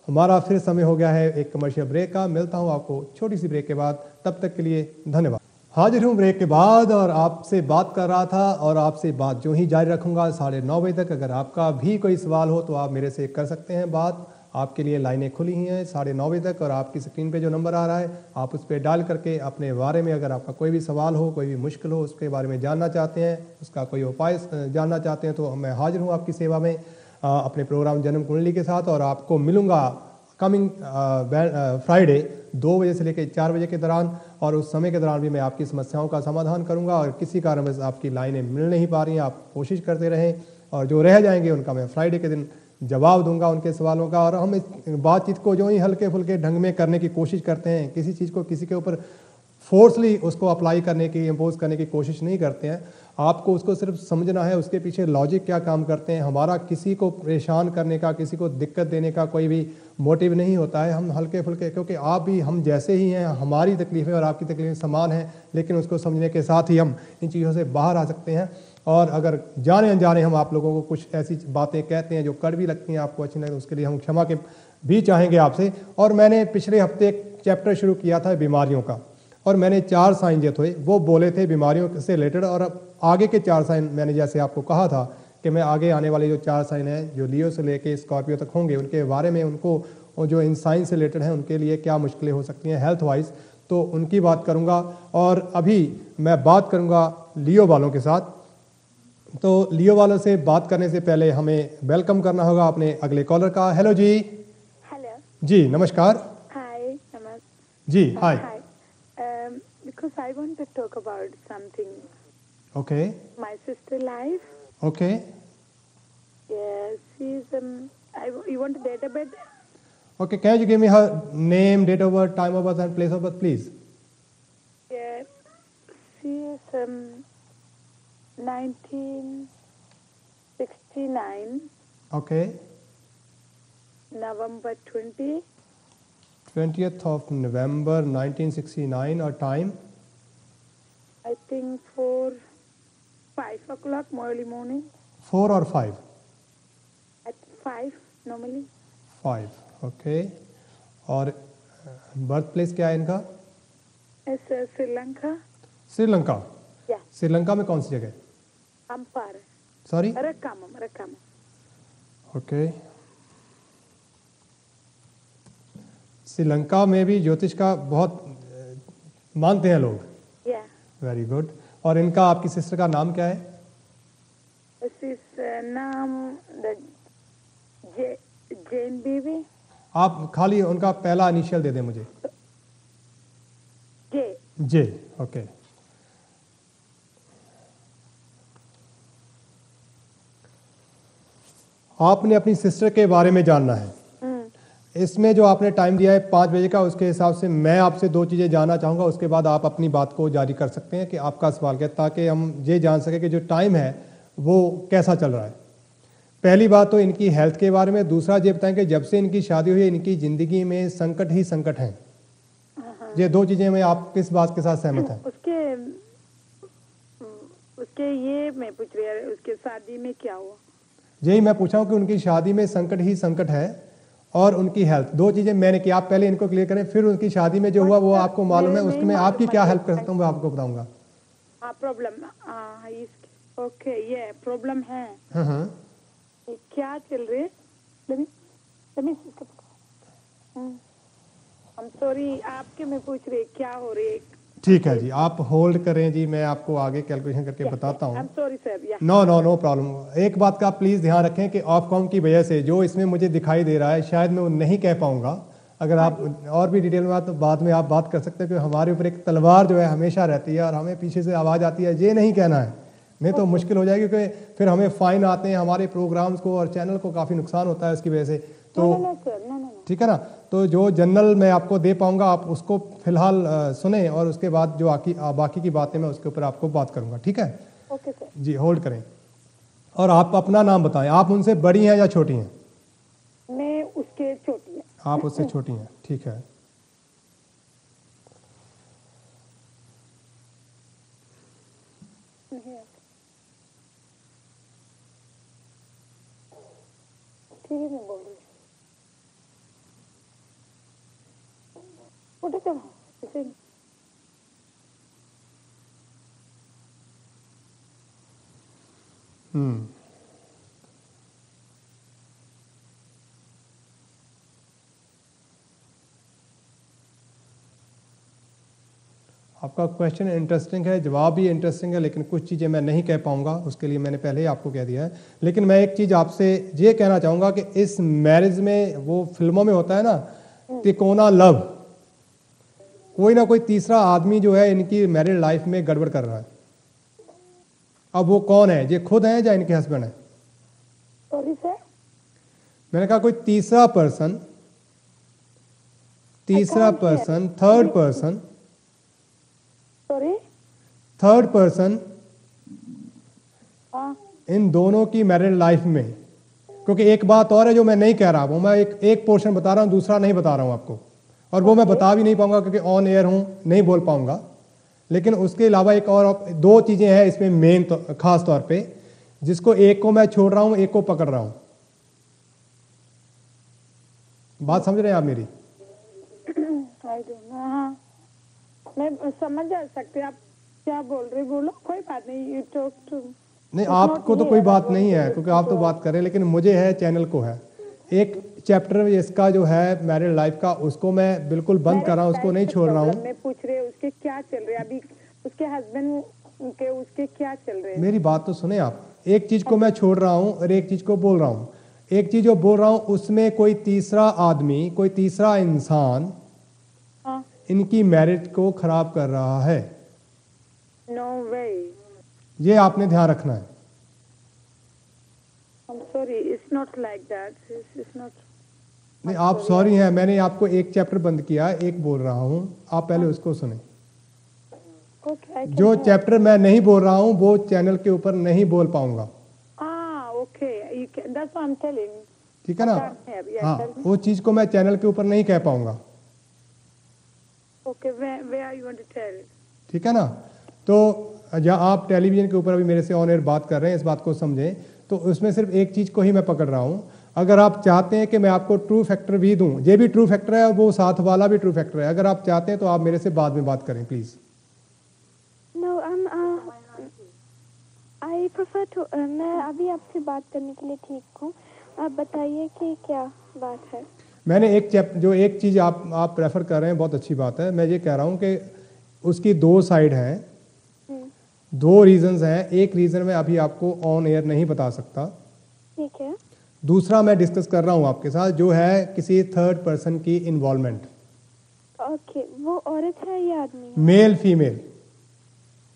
हमारा फिर समय हो गया है एक कमर्शियल ब्रेक का। मिलता हूँ आपको छोटी सी ब्रेक के बाद, तब तक के लिए धन्यवाद। हाजिर हूँ ब्रेक के बाद, और आपसे बात कर रहा था, और आपसे बात जो ही जारी रखूँगा 9:30 बजे तक। अगर आपका भी कोई सवाल हो तो आप मेरे से कर सकते हैं बात। आपके लिए लाइनें खुली ही हैं 9:30 बजे तक, और आपकी स्क्रीन पे जो नंबर आ रहा है आप उस पर डायल करके अपने बारे में, अगर आपका कोई भी सवाल हो, कोई भी मुश्किल हो, उसके बारे में जानना चाहते हैं, उसका कोई उपाय जानना चाहते हैं, तो मैं हाजिर हूँ आपकी सेवा में अपने प्रोग्राम जन्म कुंडली के साथ। और आपको मिलूँगा कमिंग फ्राइडे 2 बजे से लेकर 4 बजे के दौरान, और उस समय के दौरान भी मैं आपकी समस्याओं का समाधान करूंगा। और किसी कारणवश आपकी लाइनें मिल नहीं पा रही हैं, आप कोशिश करते रहें, और जो रह जाएंगे उनका मैं फ्राइडे के दिन जवाब दूंगा उनके सवालों का। और हम इस बातचीत को जो ही हल्के फुल्के ढंग में करने की कोशिश करते हैं, किसी चीज़ को किसी के ऊपर फोर्सली उसको अप्लाई करने की, इम्पोज करने की कोशिश नहीं करते हैं। आपको उसको सिर्फ समझना है, उसके पीछे लॉजिक क्या काम करते हैं। हमारा किसी को परेशान करने का, किसी को दिक्कत देने का कोई भी मोटिव नहीं होता है। हम हल्के फुल्के, क्योंकि आप भी हम जैसे ही हैं, हमारी तकलीफ़ें और आपकी तकलीफ़ें समान हैं, लेकिन उसको समझने के साथ ही हम इन चीज़ों से बाहर आ सकते हैं। और अगर जाने अनजाने हम आप लोगों को कुछ ऐसी बातें कहते हैं जो कड़वी लगती हैं, आपको अच्छी नहीं, उसके लिए हम क्षमा के भी चाहेंगे आपसे। और मैंने पिछले हफ्ते एक चैप्टर शुरू किया था बीमारियों का, और मैंने 4 साइन जो थे वो बोले थे बीमारियों से रिलेटेड। और अब आगे के 4 साइन मैंने जैसे आपको कहा था कि मैं आगे आने वाले जो 4 साइन हैं जो लियो से लेके स्कॉर्पियो तक होंगे, उनके बारे में, उनको जो इन साइन से रिलेटेड हैं उनके लिए क्या मुश्किलें हो सकती हैं हेल्थ वाइज, तो उनकी बात करूंगा। और अभी मैं बात करूंगा लियो वालों के साथ। तो लियो वालों से बात करने से पहले हमें वेलकम करना होगा अपने अगले कॉलर का। हेलो जी। Hello. जी नमस्कार। Hi. Namaste. जी hi. Hi. Because I want to talk about something. Okay My sister life. Okay Yeah, she's you want the date of birth? Okay, can you give me her name, date of birth, time of birth and place of birth please? Yeah. She is 1969, okay, November 20. 20th of November 1969, और time? I think 5 o'clock early morning. 4 और 5? At 5 normally. 5, okay. और birth place क्या है इनका? It's Sri Lanka. Sri Lanka. Yeah. Sri Lanka में कौन सी जगह? Ampara. Sorry? Rakama. Okay. Sri Lanka में भी ज्योतिष का बहुत मानते हैं लोग। Yeah. Very good. और इनका, आपकी सिस्टर का नाम क्या है? This is नाम the Jane Bibi. आप खाली उनका पहला इनिशियल दे दें मुझे। जे। जे, ओके। आपने अपनी सिस्टर के बारे में जानना है। इसमें जो आपने टाइम दिया है 5 बजे का, उसके हिसाब से मैं आपसे 2 चीज़ें जानना चाहूँगा, उसके बाद आप अपनी बात को जारी कर सकते हैं कि आपका सवाल क्या है, ताकि हम ये जान सकें कि जो टाइम है वो कैसा चल रहा है। पहली बात तो इनकी हेल्थ के बारे में, दूसरा ये बताएं कि जब से इनकी शादी हुई है इनकी ज़िंदगी में संकट ही संकट हैं। ये 2 चीज़ें में आप किस बात के साथ सहमत हैं? उसके ये मैं पूछ रही है, उसके शादी में क्या हुआ? यही मैं पूछा हूँ कि उनकी शादी में संकट ही संकट है और उनकी हेल्थ, 2 चीज़ें मैंने की। आप पहले इनको क्लियर करें, फिर उनकी शादी में जो हुआ वो आपको मालूम है, उसमें आपकी क्या हेल्प कर सकता हूँ मैं आपको बताऊंगा। प्रॉब्लम, ओके, ये प्रॉब्लम है। हाँ, क्या चल रही है? I'm sorry, आपके मैं पूछ रही क्या हो रही है? ठीक है जी, आप होल्ड करें जी, मैं आपको आगे कैलकुलेशन करके बताता हूँ। I'm sorry sir, no problem. एक बात का प्लीज़ ध्यान रखें कि ऑफकॉम की वजह से जो इसमें मुझे दिखाई दे रहा है शायद मैं वो नहीं कह पाऊंगा। अगर आप और भी डिटेल में तो बाद में आप बात कर सकते हैं, कि हमारे ऊपर एक तलवार जो है हमेशा रहती है और हमें पीछे से आवाज़ आती है, ये नहीं कहना है, नहीं तो मुश्किल हो जाएगी, क्योंकि फिर हमें फ़ाइन आते हैं, हमारे प्रोग्राम्स को और चैनल को काफ़ी नुकसान होता है उसकी वजह से। तो ठीक है ना, तो जो जनरल मैं आपको दे पाऊंगा आप उसको फिलहाल सुने, और उसके बाद जो बाकी की बातें मैं उसके ऊपर आपको बात करूंगा। ठीक है? Okay sir. जी, होल्ड करें। और आप अपना नाम बताएं, आप उनसे बड़ी हैं या छोटी हैं? मैं उसके छोटी है। आप उससे छोटी हैं, ठीक है। ठीक है, मैं बोल रही हूँ। उठे क्यों? इसे आपका क्वेश्चन इंटरेस्टिंग है, जवाब भी इंटरेस्टिंग है, लेकिन कुछ चीज़ें मैं नहीं कह पाऊंगा, उसके लिए मैंने पहले ही आपको कह दिया है। लेकिन मैं एक चीज़ आपसे ये कहना चाहूँगा कि इस मैरिज में, वो फिल्मों में होता है ना, तिकोना लव, कोई ना कोई तीसरा आदमी जो है इनकी मैरिड लाइफ में गड़बड़ कर रहा है। अब वो कौन है? ये खुद है या इनके हस्बैंड है? सॉरी सर, मैंने कहा कोई तीसरा person, third person, sorry, third person in दोनों की मैरिड लाइफ में। क्योंकि एक बात और है जो मैं नहीं कह रहा हूं, मैं एक पोर्शन बता रहा हूं, दूसरा नहीं बता रहा हूं आपको, और वो मैं बता भी नहीं पाऊंगा क्योंकि ऑन एयर हूं, नहीं बोल पाऊंगा। लेकिन उसके अलावा एक और 2 चीजें हैं इसमें मेन, तो खास तौर पे, जिसको एक को मैं छोड़ रहा हूं, एक को पकड़ रहा हूं। बात समझ रहे हैं आप मेरी? मैं समझ जा सकती, आप क्या बोल रहे, बोलो, कोई बात नहीं, यू टॉक टू। नहीं, आपको तो कोई बात नहीं है क्योंकि आप तो बात कर रहे हैं, लेकिन मुझे है, चैनल को है। एक चैप्टर इसका जो है मैरिड लाइफ का, उसको मैं बिल्कुल बंद कर रहा हूँ, उसको नहीं छोड़ रहा हूँ। मैं पूछ रही हूँ उसके क्या चल रहे अभी, उसके हस्बैंड के उसके क्या चल रहे हैं? मेरी बात तो सुने आप। एक चीज को मैं छोड़ रहा हूँ और एक चीज को बोल रहा हूँ। एक चीज जो बोल रहा हूँ उसमें कोई तीसरा आदमी, कोई तीसरा इंसान इनकी मैरिज को खराब कर रहा है। नो वे, ये आपने ध्यान रखना है। I'm sorry, it's not like that. It's not. नहीं, आप सॉरी हैं, मैंने आपको एक चैप्टर बंद किया, एक बोल रहा हूँ, आप पहले उसको सुने। Okay, जो चैप्टर मैं नहीं बोल रहा हूँ वो चैनल के ऊपर नहीं बोल पाऊंगा। Okay, that's what I'm telling. ठीक है ना? हाँ, वो चीज को मैं चैनल के ऊपर नहीं कह पाऊंगा। Okay, where you want to tell? ठीक है ना? तो या आप टेलीविजन के ऊपर अभी मेरे से ऑन एयर बात कर रहे हैं, इस बात को समझें। तो उसमें सिर्फ एक चीज को ही मैं पकड़ रहा हूं। अगर आप चाहते हैं कि मैं आपको ट्रू फैक्टर भी दूं, ये भी ट्रू फैक्टर है, वो साथ वाला भी ट्रू फैक्टर है। अगर आप चाहते हैं तो आप मेरे से बाद में बात करें please. No, I prefer to मैं अभी आपसे बात करने के लिए ठीक हूँ। आप बताइए कि क्या बात है। मैंने एक चीज आप प्रेफर कर रहे हैं, बहुत अच्छी बात है। मैं ये कह रहा हूँ कि उसकी 2 साइड हैं, 2 रीजंस हैं। एक रीजन मैं अभी आपको ऑन एयर नहीं बता सकता। ठीक है। दूसरा मैं डिस्कस कर रहा हूँ आपके साथ, जो है किसी थर्ड पर्सन की इन्वॉल्वमेंट। ओके, वो औरत है या आदमी है? Male female.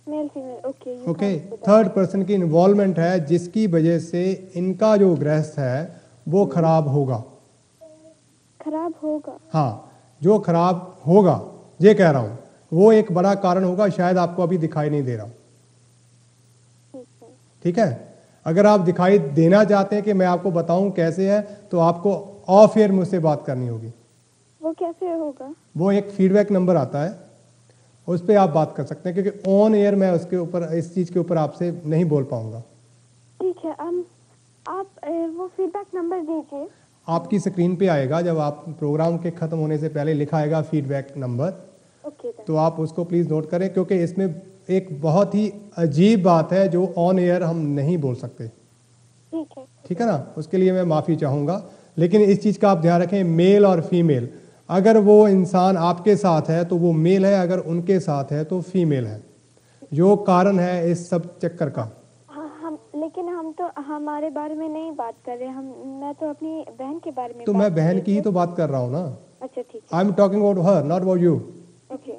Male female, okay. Okay, third person की इन्वॉल्वमेंट है जिसकी वजह से इनका जो गृहस्थ है वो खराब होगा। खराब होगा? हाँ, जो खराब होगा ये कह रहा हूँ, वो एक बड़ा कारण होगा, शायद आपको अभी दिखाई नहीं दे रहा। ठीक है। ठीक है, अगर आप दिखाई देना चाहते हैं कि मैं आपको बताऊं कैसे है, तो आपको ऑफ एयर मुझसे बात करनी होगी। वो कैसे होगा? वो एक फीडबैक नंबर आता है, उस पर आप बात कर सकते हैं, क्योंकि ऑन एयर मैं उसके ऊपर, इस चीज़ के ऊपर आपसे नहीं बोल पाऊंगा। ठीक है, आप वो फीडबैक नंबर दीजिए। आपकी स्क्रीन पे आएगा, जब आप प्रोग्राम के ख़त्म होने से पहले लिखा आएगा फीडबैक नंबर, ओके। तो आप उसको प्लीज़ नोट करें, क्योंकि इसमें एक बहुत ही अजीब बात है जो ऑन एयर हम नहीं बोल सकते। ठीक है। ठीक है ना, उसके लिए मैं माफ़ी चाहूँगा, लेकिन इस चीज़ का आप ध्यान रखें, मेल और फीमेल, अगर वो इंसान आपके साथ है तो वो मेल है, अगर उनके साथ है तो फीमेल है, जो कारण है इस सब चक्कर का। लेकिन हम तो हमारे बारे में नहीं बात कर रहे, मैं तो अपनी बहन के बारे में तो मैं बहन की ही तो बात कर रहा हूँ ना। अच्छा, ठीक है। I am talking about her, not about you. Okay,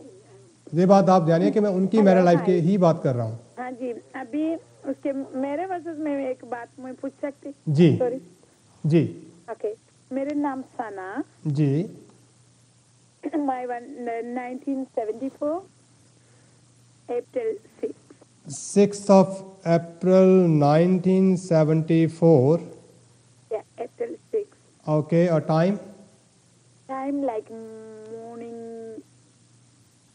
ये बात आप जानिए कि मैं उनकी मैरिड लाइफ की ही बात कर रहा हूँ। हाँ जी, अभी उसके मेरे वर्सेस में एक बात मैं पूछ सकती? जी सॉरी जी ओके, मेरे नाम सना, जी। my one 1974 April 6. 6th of April 1974। Yeah, April 6. Okay, और time? Time like morning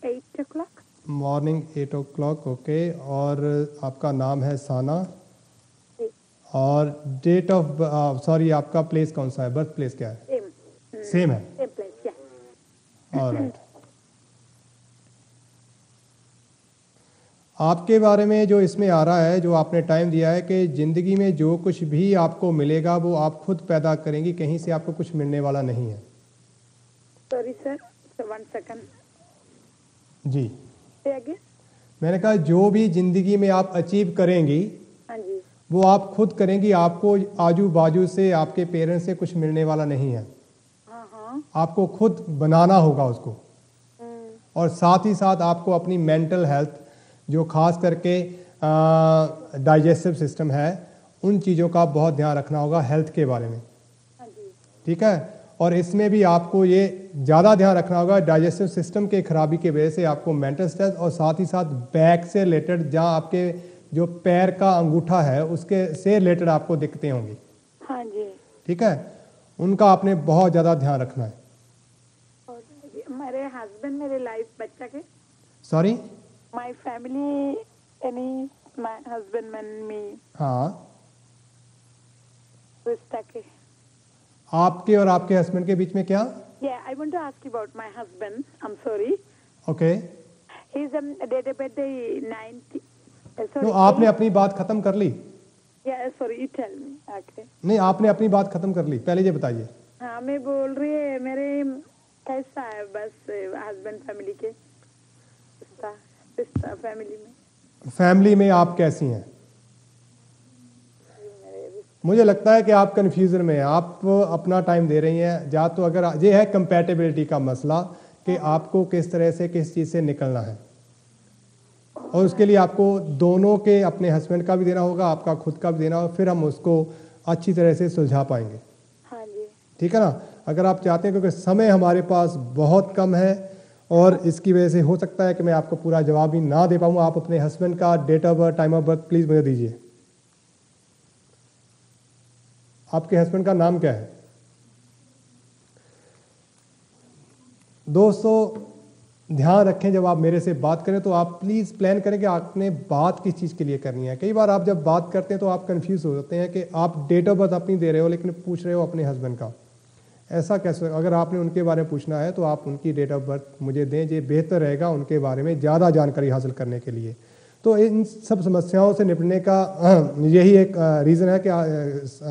8 o'clock. Morning 8 o'clock। Okay, और आपका नाम है साना, जी, और डेट ऑफ, सॉरी, आपका प्लेस कौन सा है, बर्थ प्लेस क्या है? same. सेम है। Same place, yeah. ऑलराइट। आपके बारे में जो इसमें आ रहा है, जो आपने टाइम दिया है कि ज़िंदगी में जो कुछ भी आपको मिलेगा वो आप खुद पैदा करेंगी, कहीं से आपको कुछ मिलने वाला नहीं है। Sorry sir, so 1 second. जी, Say again. मैंने कहा जो भी ज़िंदगी में आप अचीव करेंगी हाँ जी, वो आप खुद करेंगी, आपको आजू बाजू से, आपके पेरेंट्स से कुछ मिलने वाला नहीं है। हाँ, आपको खुद बनाना होगा उसको, और साथ ही साथ आपको अपनी मेंटल हेल्थ, जो खास करके डाइजेस्टिव सिस्टम है, उन चीज़ों का बहुत ध्यान रखना होगा, हेल्थ के बारे में। हाँ जी, ठीक है, और इसमें भी आपको ये ज़्यादा ध्यान रखना होगा, डाइजेस्टिव सिस्टम के खराबी की वजह से आपको मेंटल स्ट्रेस, और साथ ही साथ बैक से रिलेटेड, जहाँ आपके जो पैर का अंगूठा है उसके से रिलेटेड आपको दिक्कतें होंगी। हाँ जी। ठीक है, उनका आपने बहुत ज़्यादा ध्यान रखना है। और मेरे हस्बैंड, मेरे लाइफ बच्चा के, sorry? My family, any my husband and me, हाँ, रिश्ता के। आपके और आपके हस्बैंड के बीच में क्या? Yeah, I want to ask you about my husband. I'm sorry. Okay, He's dated by the 90. तो Sorry. आपने अपनी बात खत्म कर ली? Yeah, sorry. You tell me. Okay. नहीं, आपने अपनी बात खत्म कर ली, पहले ये बताइए। हाँ, मैं बोल रही है, मेरे कैसा है बस हस्बैंड फैमिली के रिश्ता फैमिली में। फैमिली में आप कैसी हैं? मुझे लगता है कि आप कन्फ्यूजन में हैं, आप अपना टाइम दे रही हैं, या तो अगर ये है कंपैटिबिलिटी का मसला कि आपको किस तरह से, किस चीज़ से निकलना है, और उसके लिए आपको दोनों के, अपने हस्बैंड का भी देना होगा, आपका खुद का भी देना होगा, फिर हम उसको अच्छी तरह से सुलझा पाएंगे। हाँ जी। ठीक है ना, अगर आप चाहते हैं, क्योंकि समय हमारे पास बहुत कम है और इसकी वजह से हो सकता है कि मैं आपको पूरा जवाब भी ना दे पाऊँ। आप अपने हस्बैंड का date of birth, time of birth please मुझे दीजिए। आपके हस्बैंड का नाम क्या है? दोस्तों ध्यान रखें, जब आप मेरे से बात करें तो आप प्लीज़ प्लान करें कि आपने बात किस चीज़ के लिए करनी है। कई बार आप जब बात करते हैं तो आप कंफ्यूज हो जाते हैं कि आप डेट ऑफ बर्थ अपनी दे रहे हो लेकिन पूछ रहे हो अपने हस्बैंड का। ऐसा कैसे? अगर आपने उनके बारे में पूछना है तो आप उनकी डेट ऑफ बर्थ मुझे दें, ये बेहतर रहेगा उनके बारे में ज़्यादा जानकारी हासिल करने के लिए। तो इन सब समस्याओं से निपटने का यही एक रीज़न है कि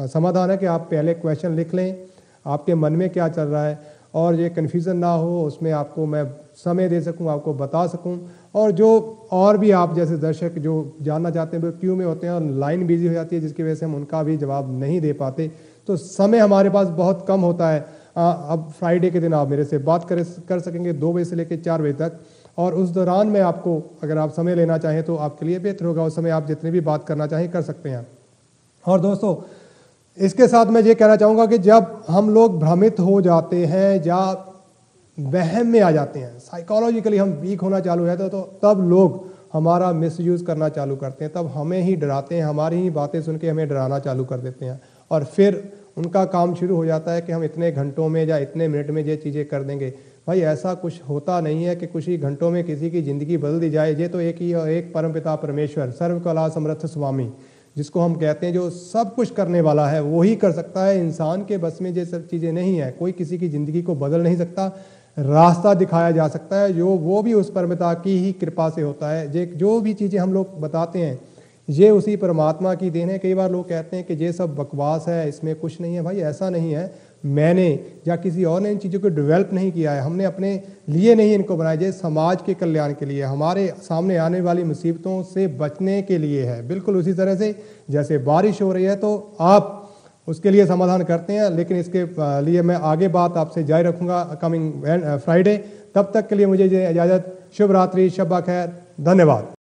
समाधान है कि आप पहले क्वेश्चन लिख लें, आपके मन में क्या चल रहा है, और ये कन्फ्यूज़न ना हो, उसमें आपको मैं समय दे सकूं, आपको बता सकूं। और जो और भी आप जैसे दर्शक जो जानना चाहते हैं वो क्यू में होते हैं और लाइन बिजी हो जाती है, जिसकी वजह से हम उनका भी जवाब नहीं दे पाते, तो समय हमारे पास बहुत कम होता है। अब फ्राइडे के दिन आप मेरे से बात कर सकेंगे 2 बजे से लेकर 4 बजे तक, और उस दौरान में आपको अगर आप समय लेना चाहें तो आपके लिए बेहतर होगा। उस समय आप जितनी भी बात करना चाहें कर सकते हैं। और दोस्तों, इसके साथ मैं ये कहना चाहूँगा कि जब हम लोग भ्रमित हो जाते हैं या वहम में आ जाते हैं, साइकोलॉजिकली हम वीक होना चालू है तो तब लोग हमारा मिसयूज़ करना चालू करते हैं, तब हमें ही डराते हैं, हमारी ही बातें सुन के हमें डराना चालू कर देते हैं, और फिर उनका काम शुरू हो जाता है कि हम इतने घंटों में या इतने मिनट में ये चीज़ें कर देंगे। भाई ऐसा कुछ होता नहीं है कि कुछ ही घंटों में किसी की ज़िंदगी बदल दी जाए। ये तो एक ही और एक परमपिता परमेश्वर सर्वकला समर्थ स्वामी, जिसको हम कहते हैं, जो सब कुछ करने वाला है, वही कर सकता है। इंसान के बस में ये सब चीज़ें नहीं है। कोई किसी की ज़िंदगी को बदल नहीं सकता, रास्ता दिखाया जा सकता है, जो वो भी उस परमपिता की ही कृपा से होता है। जो भी चीज़ें हम लोग बताते हैं ये उसी परमात्मा की देन है। कई बार लोग कहते हैं कि ये सब बकवास है, इसमें कुछ नहीं है। भाई ऐसा नहीं है। मैंने या किसी और ने इन चीज़ों को डेवलप नहीं किया है, हमने अपने लिए नहीं इनको बनाया। ये समाज के कल्याण के लिए, हमारे सामने आने वाली मुसीबतों से बचने के लिए है। बिल्कुल उसी तरह से जैसे बारिश हो रही है तो आप उसके लिए समाधान करते हैं, लेकिन इसके लिए मैं आगे बात आपसे जारी रखूँगा कमिंग फ्राइडे। तब तक के लिए मुझे इजाज़त। शुभ रात्रि, शब्बा खैर, धन्यवाद।